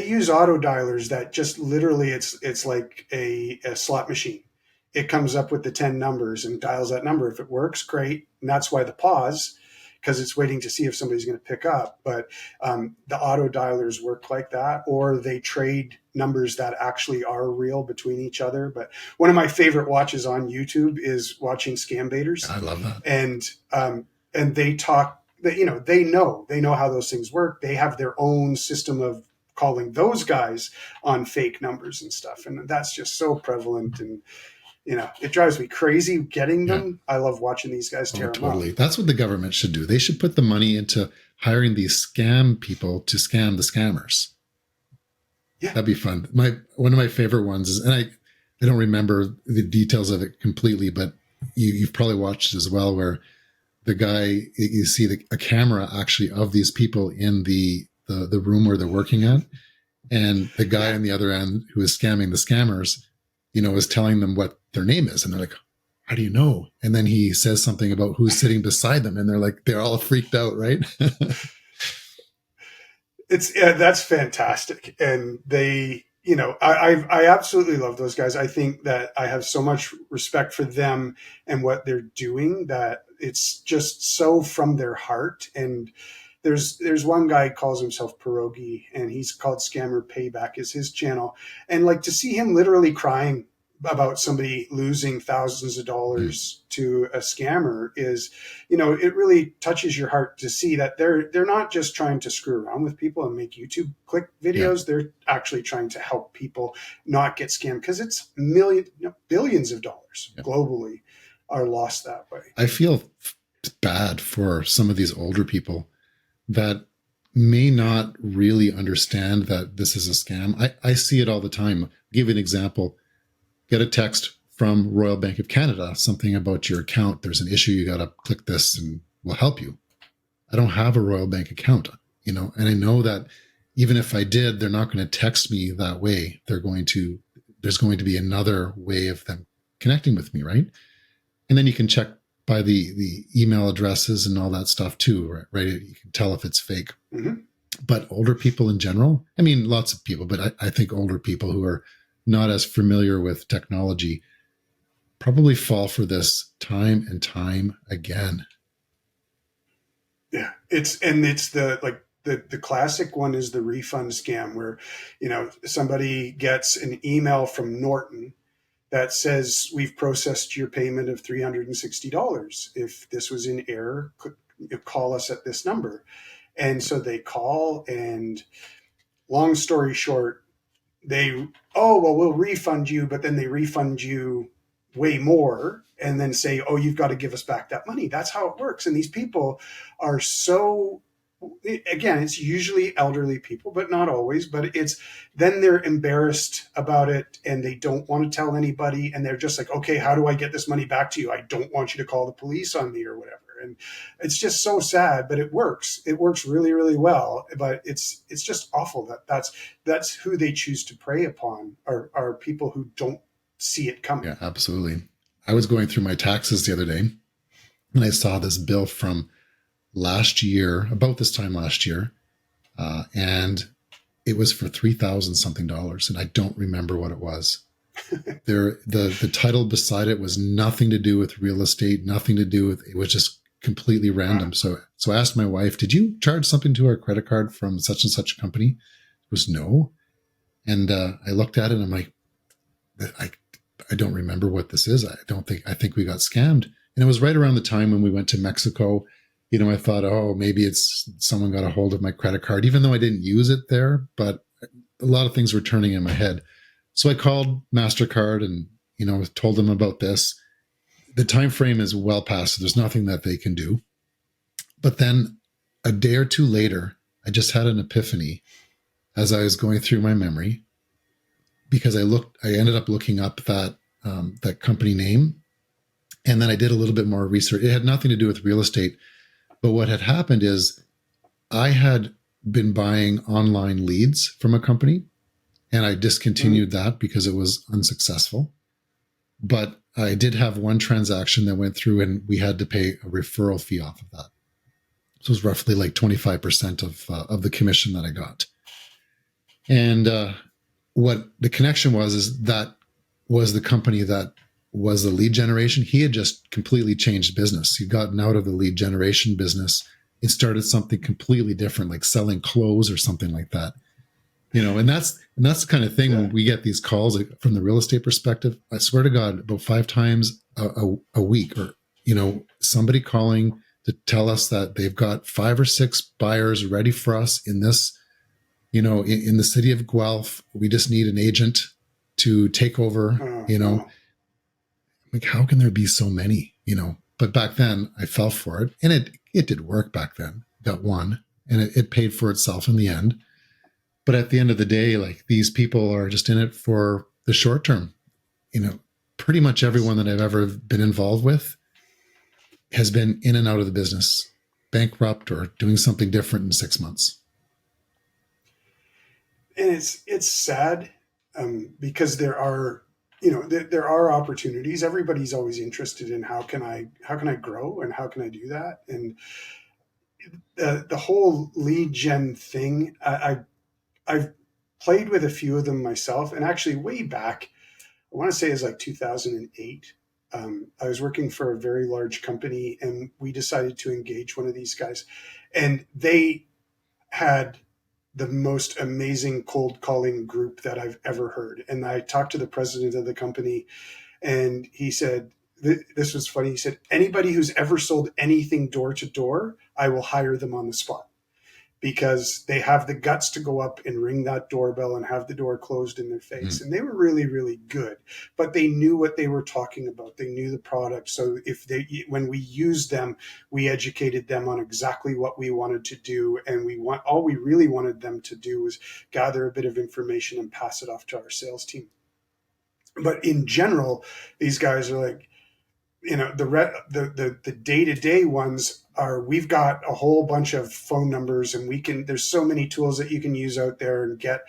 use auto dialers that just literally it's like a slot machine. It comes up with the 10 numbers and dials that number. If it works, great. And that's why the pause, because it's waiting to see if somebody's going to pick up. But the auto dialers work like that, or they trade numbers that actually are real between each other. But one of my favorite watches on YouTube is watching Scam Baiters. I love that. And they talk, they know how those things work. They have their own system of calling those guys on fake numbers and stuff. And that's just so prevalent. And, it drives me crazy getting them. Yeah. I love watching these guys tear them up. That's what the government should do. They should put the money into hiring these scam people to scam the scammers. Yeah. That'd be fun. One of my favorite ones is, and I don't remember the details of it completely, but you've probably watched it as well, where the guy, you see a camera actually of these people in the room where they're working at. And the guy on the other end who is scamming the scammers, is telling them what their name is. And they're like, how do you know? And then he says something about who's sitting beside them. And they're all freaked out, right? That's fantastic. And they, I absolutely love those guys. I think that I have so much respect for them and what they're doing, that it's just so from their heart. And there's one guy who calls himself Pierogi, and he's called Scammer Payback is his channel. And to see him literally crying about somebody losing thousands of dollars to a scammer is, it really touches your heart to see that they're not just trying to screw around with people and make YouTube click Yeah. videos. They're actually trying to help people not get scammed, because it's billions of dollars globally are lost that way. I feel bad for some of these older people that may not really understand that this is a scam. I see it all the time. I'll give you an example. Get a text from Royal Bank of Canada, something about your account. There's an issue. You got to click this and we'll help you. I don't have a Royal Bank account, and I know that even if I did, they're not going to text me that way. There's going to be another way of them connecting with me, right? And then you can check by the email addresses and all that stuff too, right? You can tell if it's fake. Mm-hmm. But older people in general, I mean, lots of people, but I think older people who are not as familiar with technology probably fall for this time and time again. Yeah, it's the classic one is the refund scam, where somebody gets an email from Norton that says, we've processed your payment of $360. If this was in error, call us at this number. And so they call, and long story short, we'll refund you, but then they refund you way more and then say, you've got to give us back that money. That's how it works. And these people are so, again, it's usually elderly people, but not always, but then they're embarrassed about it and they don't want to tell anybody. And they're just like, okay, how do I get this money back to you? I don't want you to call the police on me or whatever. And it's just so sad, but it works. It works really, really well. But it's just awful that's who they choose to prey upon, are people who don't see it coming. Yeah, absolutely. I was going through my taxes the other day and I saw this bill from last year, about this time last year, and it was for $3,000 something, and I don't remember what it was. The title beside it was nothing to do with real estate, nothing to do with, it was just completely random. Wow. So I asked my wife, did you charge something to our credit card from such and such a company? It was no. And I looked at it and I'm like, I don't remember what this is. I think we got scammed. And it was right around the time when we went to Mexico. I thought, maybe it's someone got a hold of my credit card, even though I didn't use it there, but a lot of things were turning in my head. So I called MasterCard and, told them about this. The time frame is well past, so there's nothing that they can do. But then a day or two later, I just had an epiphany as I was going through my memory, because I ended up looking up that company name. And then I did a little bit more research. It had nothing to do with real estate. But what had happened is I had been buying online leads from a company, and I discontinued that because it was unsuccessful. But I did have one transaction that went through and we had to pay a referral fee off of that. So it was roughly like 25% of the commission that I got. And what the connection is that was the company that was the lead generation. He had just completely changed business. He'd gotten out of the lead generation business and started something completely different, like selling clothes or something like that. And that's the kind of thing when we get these calls from the real estate perspective. I swear to God, about 5 times a week, or, somebody calling to tell us that they've got 5 or 6 buyers ready for us in this, in the city of Guelph. We just need an agent to take over, Like, how can there be so many, But back then I fell for it, and it did work back then. Got one, and it paid for itself in the end. But at the end of the day, like, these people are just in it for the short term. Pretty much everyone that I've ever been involved with has been in and out of the business, bankrupt or doing something different in 6 months. And it's sad, because there are, there are opportunities. Everybody's always interested in how can I grow and how can I do that? And the whole lead gen thing, I've played with a few of them myself, and actually way back, I want to say it was like 2008. I was working for a very large company, and we decided to engage one of these guys, and they had the most amazing cold calling group that I've ever heard. And I talked to the president of the company, and he said, this was funny. He said, anybody who's ever sold anything door to door, I will hire them on the spot, because they have the guts to go up and ring that doorbell and have the door closed in their face. Mm. And they were really, really good, but they knew what they were talking about. They knew the product. So when we used them, we educated them on exactly what we wanted to do. And all we really wanted them to do was gather a bit of information and pass it off to our sales team. But in general, these guys are like, the day-to-day ones are, we've got a whole bunch of phone numbers, and there's so many tools that you can use out there and get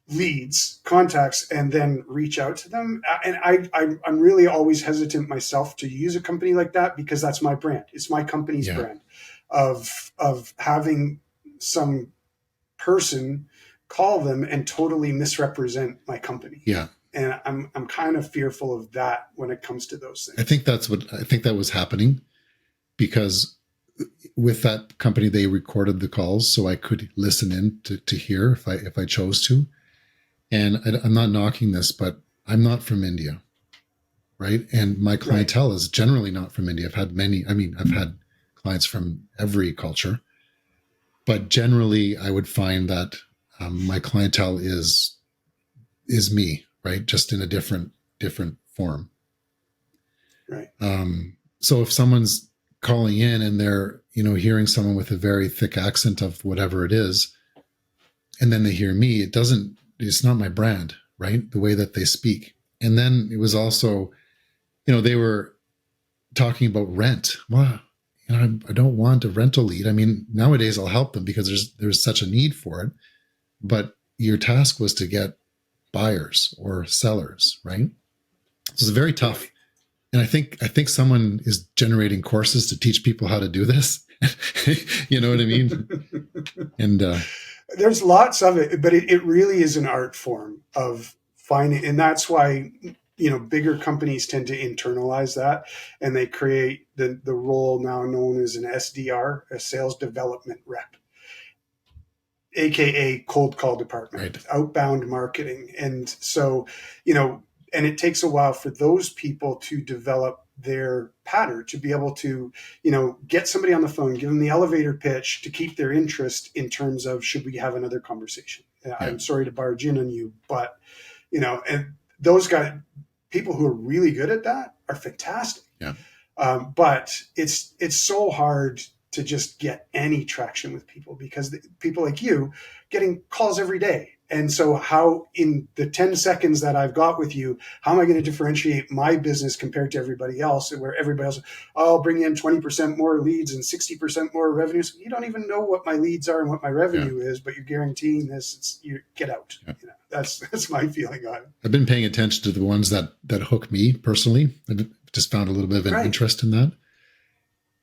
leads, contacts, and then reach out to them. And I'm really always hesitant myself to use a company like that, because that's my brand. It's my company's brand of having some person call them and totally misrepresent my company. Yeah. And I'm kind of fearful of that when it comes to those things. I think that was happening, because with that company, they recorded the calls so I could listen in to hear if I chose to. And I'm not knocking this, but I'm not from India, right? And my clientele is generally not from India. I've had clients from every culture, but generally I would find that my clientele is me. Right. Just in a different form. Right. So if someone's calling in and they're, hearing someone with a very thick accent of whatever it is, and then they hear me, it's not my brand, right? The way that they speak. And then it was also, they were talking about rent. Well, I don't want a rental lead. I mean, nowadays I'll help them because there's such a need for it. But your task was to get buyers or sellers, right? So it's very tough. And I think someone is generating courses to teach people how to do this. You know what I mean? And there's lots of it, but it really is an art form of finding. And that's why, bigger companies tend to internalize that, and they create the role now known as an SDR, a sales development rep, AKA cold call department, outbound marketing. And so, and it takes a while for those people to develop their pattern, to be able to, get somebody on the phone, give them the elevator pitch to keep their interest in terms of, should we have another conversation? I'm sorry to barge in on you, but, and those guys, people who are really good at that are fantastic. Yeah. But it's so hard to just get any traction with people, because people like you getting calls every day. And so how, in the 10 seconds that I've got with you, how am I going to differentiate my business compared to everybody else, where everybody else, I'll bring in 20% more leads and 60% more revenue. So you don't even know what my leads are and what my revenue is, but you're guaranteeing this. You get out. Yeah. That's my feeling on it. I've been paying attention to the ones that hook me personally. I've just found a little bit of an interest in that.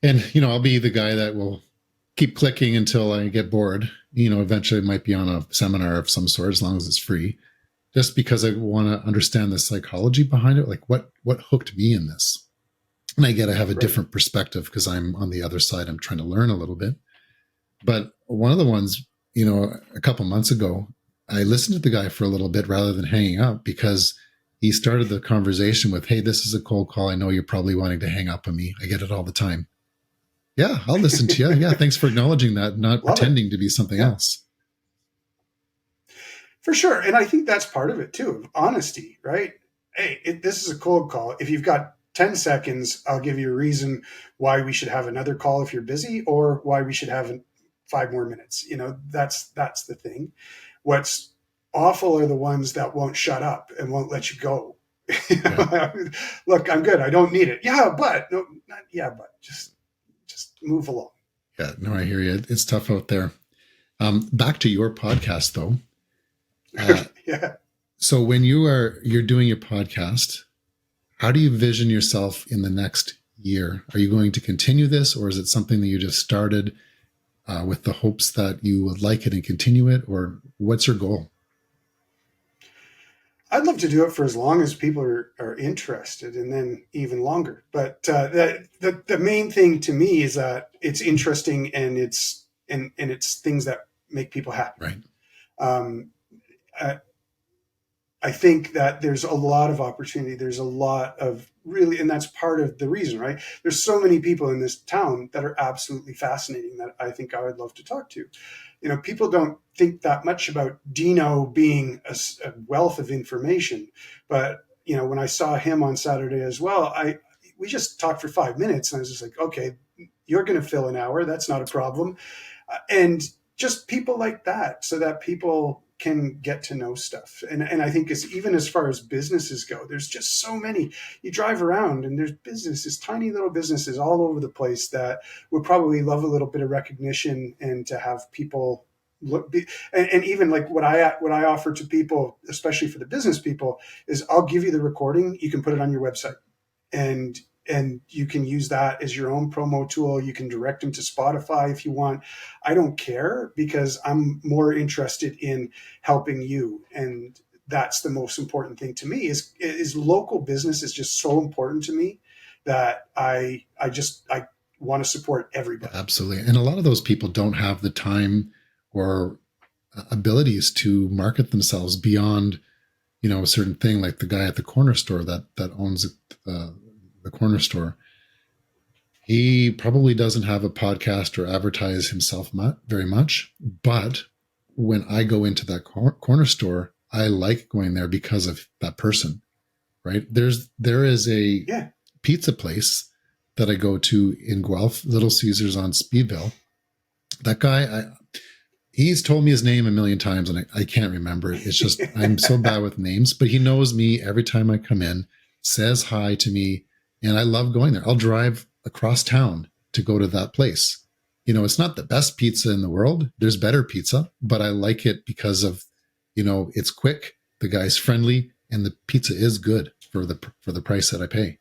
And, I'll be the guy that will keep clicking until I get bored. Eventually it might be on a seminar of some sort, as long as it's free, just because I want to understand the psychology behind it. Like what hooked me in this? And I have a different perspective because I'm on the other side. I'm trying to learn a little bit. But one of the ones, a couple months ago, I listened to the guy for a little bit rather than hanging up, because he started the conversation with, "Hey, this is a cold call. I know you're probably wanting to hang up on me. I get it all the time." Yeah, I'll listen to you. Yeah, thanks for acknowledging that, not pretending to be something else. For sure. And I think that's part of it too, of honesty, right? Hey, this is a cold call. If you've got 10 seconds, I'll give you a reason why we should have another call if you're busy, or why we should have 5 more minutes. That's the thing. What's awful are the ones that won't shut up and won't let you go. Look, I'm good. I don't need it. Yeah, but just move along. Yeah, no, I hear you. It's tough out there. Back to your podcast though. Yeah. So when you're doing your podcast, how do you vision yourself in the next year? Are you going to continue this, or is it something that you just started with the hopes that you would like it and continue it, or what's your goal? I'd love to do it for as long as people are interested, and then even longer. But the main thing to me is that it's interesting, and it's things that make people happy. Right. Um, I think that there's a lot of opportunity. There's a lot of really, and that's part of the reason, right? There's so many people in this town that are absolutely fascinating that I think I would love to talk to. You know, people don't think that much about Dino being a wealth of information, but you know, when I saw him on Saturday as well, we just talked for 5 minutes, and I was just like, okay, you're going to fill an hour. That's not a problem, and just people like that, so that people can get to know stuff. And I think even as far as businesses go, there's just so many. You drive around and there's businesses, tiny little businesses all over the place that would probably love a little bit of recognition and to have people look. And even like what I offer to people, especially for the business people, is I'll give you the recording. You can put it on your website, and you can use that as your own promo tool. You can direct them to Spotify if you want. I don't care, because I'm more interested in helping you. And that's the most important thing to me is local business is just so important to me that I want to support everybody. Absolutely. And a lot of those people don't have the time or abilities to market themselves beyond, you know, a certain thing, like the guy at the corner store that owns the corner store. He probably doesn't have a podcast or advertise himself very much, but when I go into that corner store, I like going there because of that person, right? There is a pizza place that I go to in Guelph, Little Caesars on Speedville. That guy, he's told me his name a million times and I can't remember it. It's just, I'm so bad with names, but he knows me every time I come in, says hi to me, and I love going there. I'll drive across town to go to that place. You know, it's not the best pizza in the world. There's better pizza, but I like it because of, you know, it's quick, the guy's friendly, and the pizza is good for the price that I pay.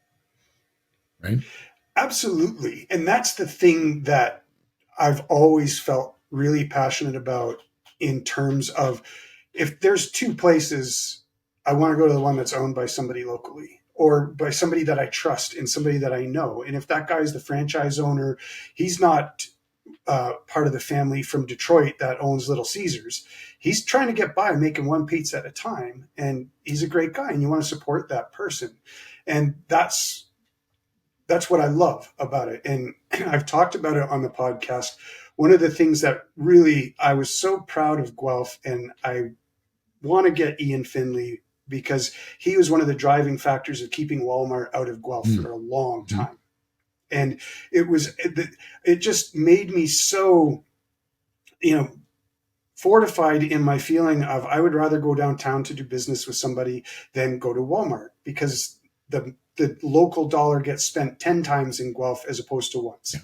Right? Absolutely. And that's the thing that I've always felt really passionate about, in terms of, if there's two places, I want to go to the one that's owned by somebody locally, or by somebody that I trust and somebody that I know. And if that guy's the franchise owner, he's not part of the family from Detroit that owns Little Caesars. He's trying to get by making one pizza at a time, and he's a great guy, and you want to support that person. And that's what I love about it. And I've talked about it on the podcast. One of the things that really, I was so proud of Guelph, and I want to get Ian Finley, because he was one of the driving factors of keeping Walmart out of Guelph for a long time. And it just made me so, you know, fortified in my feeling of, I would rather go downtown to do business with somebody than go to Walmart, because the local dollar gets spent 10 times in Guelph as opposed to once.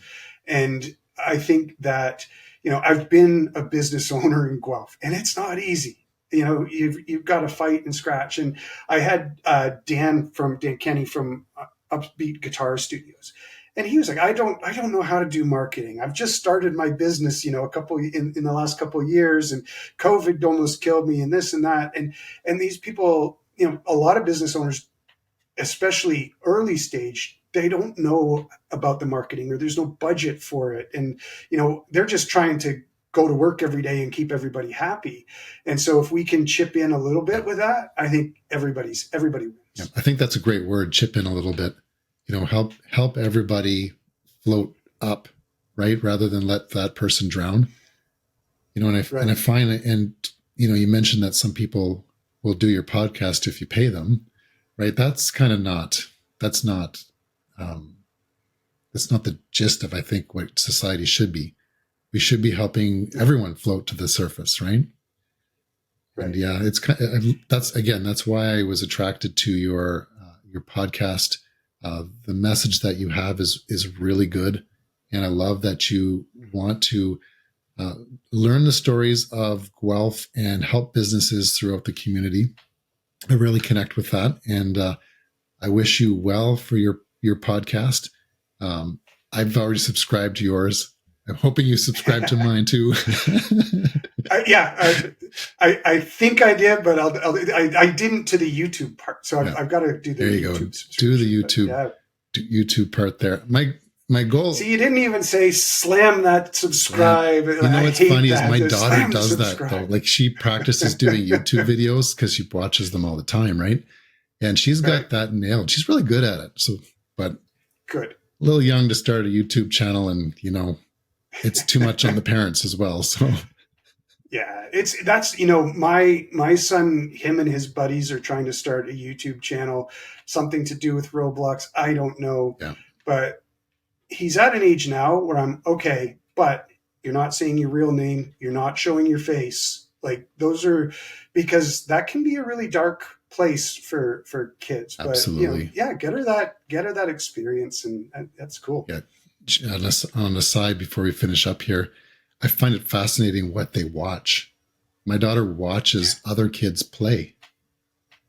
And I think that, you know, I've been a business owner in Guelph, and it's not easy. You know, you've got to fight and scratch. And I had Dan Kenny from Upbeat Guitar Studios, and he was like, I don't know how to do marketing. I've just started my business, you know, in the last couple of years, and COVID almost killed me, and this and that. And these people, you know, a lot of business owners, especially early stage, they don't know about the marketing, or there's no budget for it. And, you know, they're just trying to go to work every day and keep everybody happy. And so if we can chip in a little bit with that, I think everybody wins. Yeah, I think that's a great word, chip in a little bit. You know, help everybody float up, right? Rather than let that person drown. You know, and I find, and you know, you mentioned that some people will do your podcast if you pay them, right? That's kind of that's not the gist of, I think, what society should be. We should be helping everyone float to the surface, right? And yeah, it's that's why I was attracted to your podcast. The message that you have is really good, and I love that you want to learn the stories of Guelph and help businesses throughout the community. I really connect with that, and I wish you well for your podcast. I've already subscribed to yours. I'm hoping you subscribe to mine too. I think I did, but I didn't to the YouTube part. So I've got to do the there you YouTube. Go. Do the YouTube part there. My my goal. See, you didn't even say slam that subscribe. You know what's funny is my daughter Slam does that subscribe. though. Like she practices doing YouTube videos because she watches them all the time, right? And she's got that nailed. She's really good at it. So, but good. A little young to start a YouTube channel, and you know, it's too much on the parents as well. So. Yeah, that's my son, him and his buddies are trying to start a YouTube channel, something to do with Roblox. I don't know, but he's at an age now where I'm okay, but you're not saying your real name, you're not showing your face. Like those are, because that can be a really dark place for kids. Absolutely. But get her that experience, and that's cool. Yeah. On the side, before we finish up here, I find it fascinating what they watch. My daughter watches other kids play,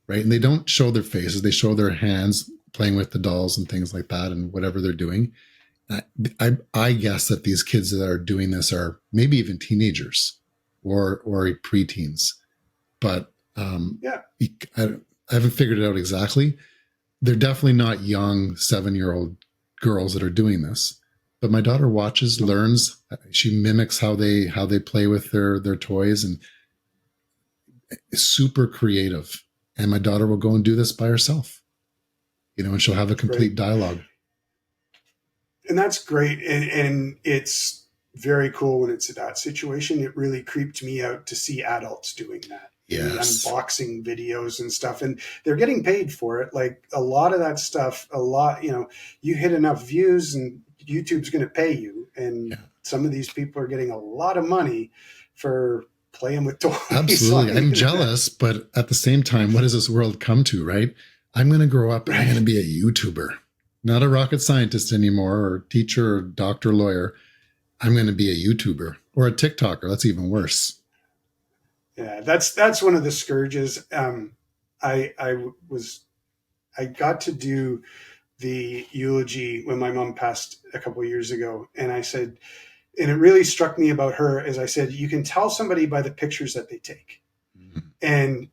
right? And they don't show their faces. They show their hands playing with the dolls and things like that and whatever they're doing. I guess that these kids that are doing this are maybe even teenagers or preteens. But I haven't figured it out exactly. They're definitely not young 7-year-old girls that are doing this. But my daughter watches, learns. She mimics how they play with their toys, and is super creative. And my daughter will go and do this by herself, and she'll have a complete dialogue. And that's great. And it's very cool when it's that situation. It really creeped me out to see adults doing that. Yes. Unboxing videos and stuff. And they're getting paid for it. Like a lot of that stuff, you hit enough views and YouTube's going to pay you. And some of these people are getting a lot of money for playing with toys. Absolutely. I'm jealous, but at the same time, what does this world come to, right? I'm going to grow up and I'm going to be a YouTuber, not a rocket scientist anymore, or teacher or doctor, lawyer. I'm going to be a YouTuber or a TikToker. That's even worse. Yeah, that's one of the scourges. I got to do the eulogy when my mom passed a couple of years ago, and I said, and it really struck me about her, as I said, you can tell somebody by the pictures that they take. Mm-hmm. And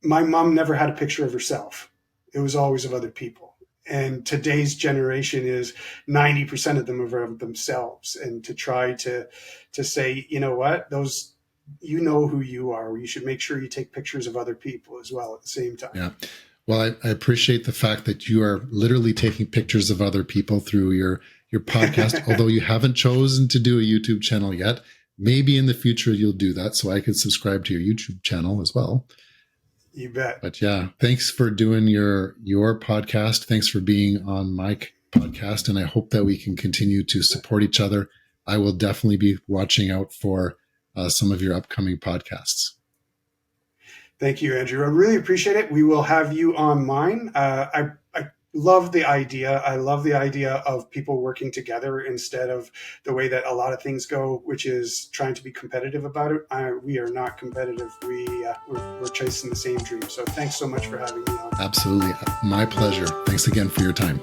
my mom never had a picture of herself. It was always of other people. And today's generation is 90% of them are of themselves. And to try to say, you know what, those, who you are, you should make sure you take pictures of other people as well at the same time. Yeah. Well, I appreciate the fact that you are literally taking pictures of other people through your podcast, although you haven't chosen to do a YouTube channel yet. Maybe in the future you'll do that, so I could subscribe to your YouTube channel as well. You bet. But yeah, thanks for doing your podcast. Thanks for being on my podcast, and I hope that we can continue to support each other. I will definitely be watching out for some of your upcoming podcasts. Thank you, Andrew. I really appreciate it. We will have you on mine. I love the idea. I love the idea of people working together instead of the way that a lot of things go, which is trying to be competitive about it. We are not competitive. We're chasing the same dream. So thanks so much for having me on. Absolutely. My pleasure. Thanks again for your time.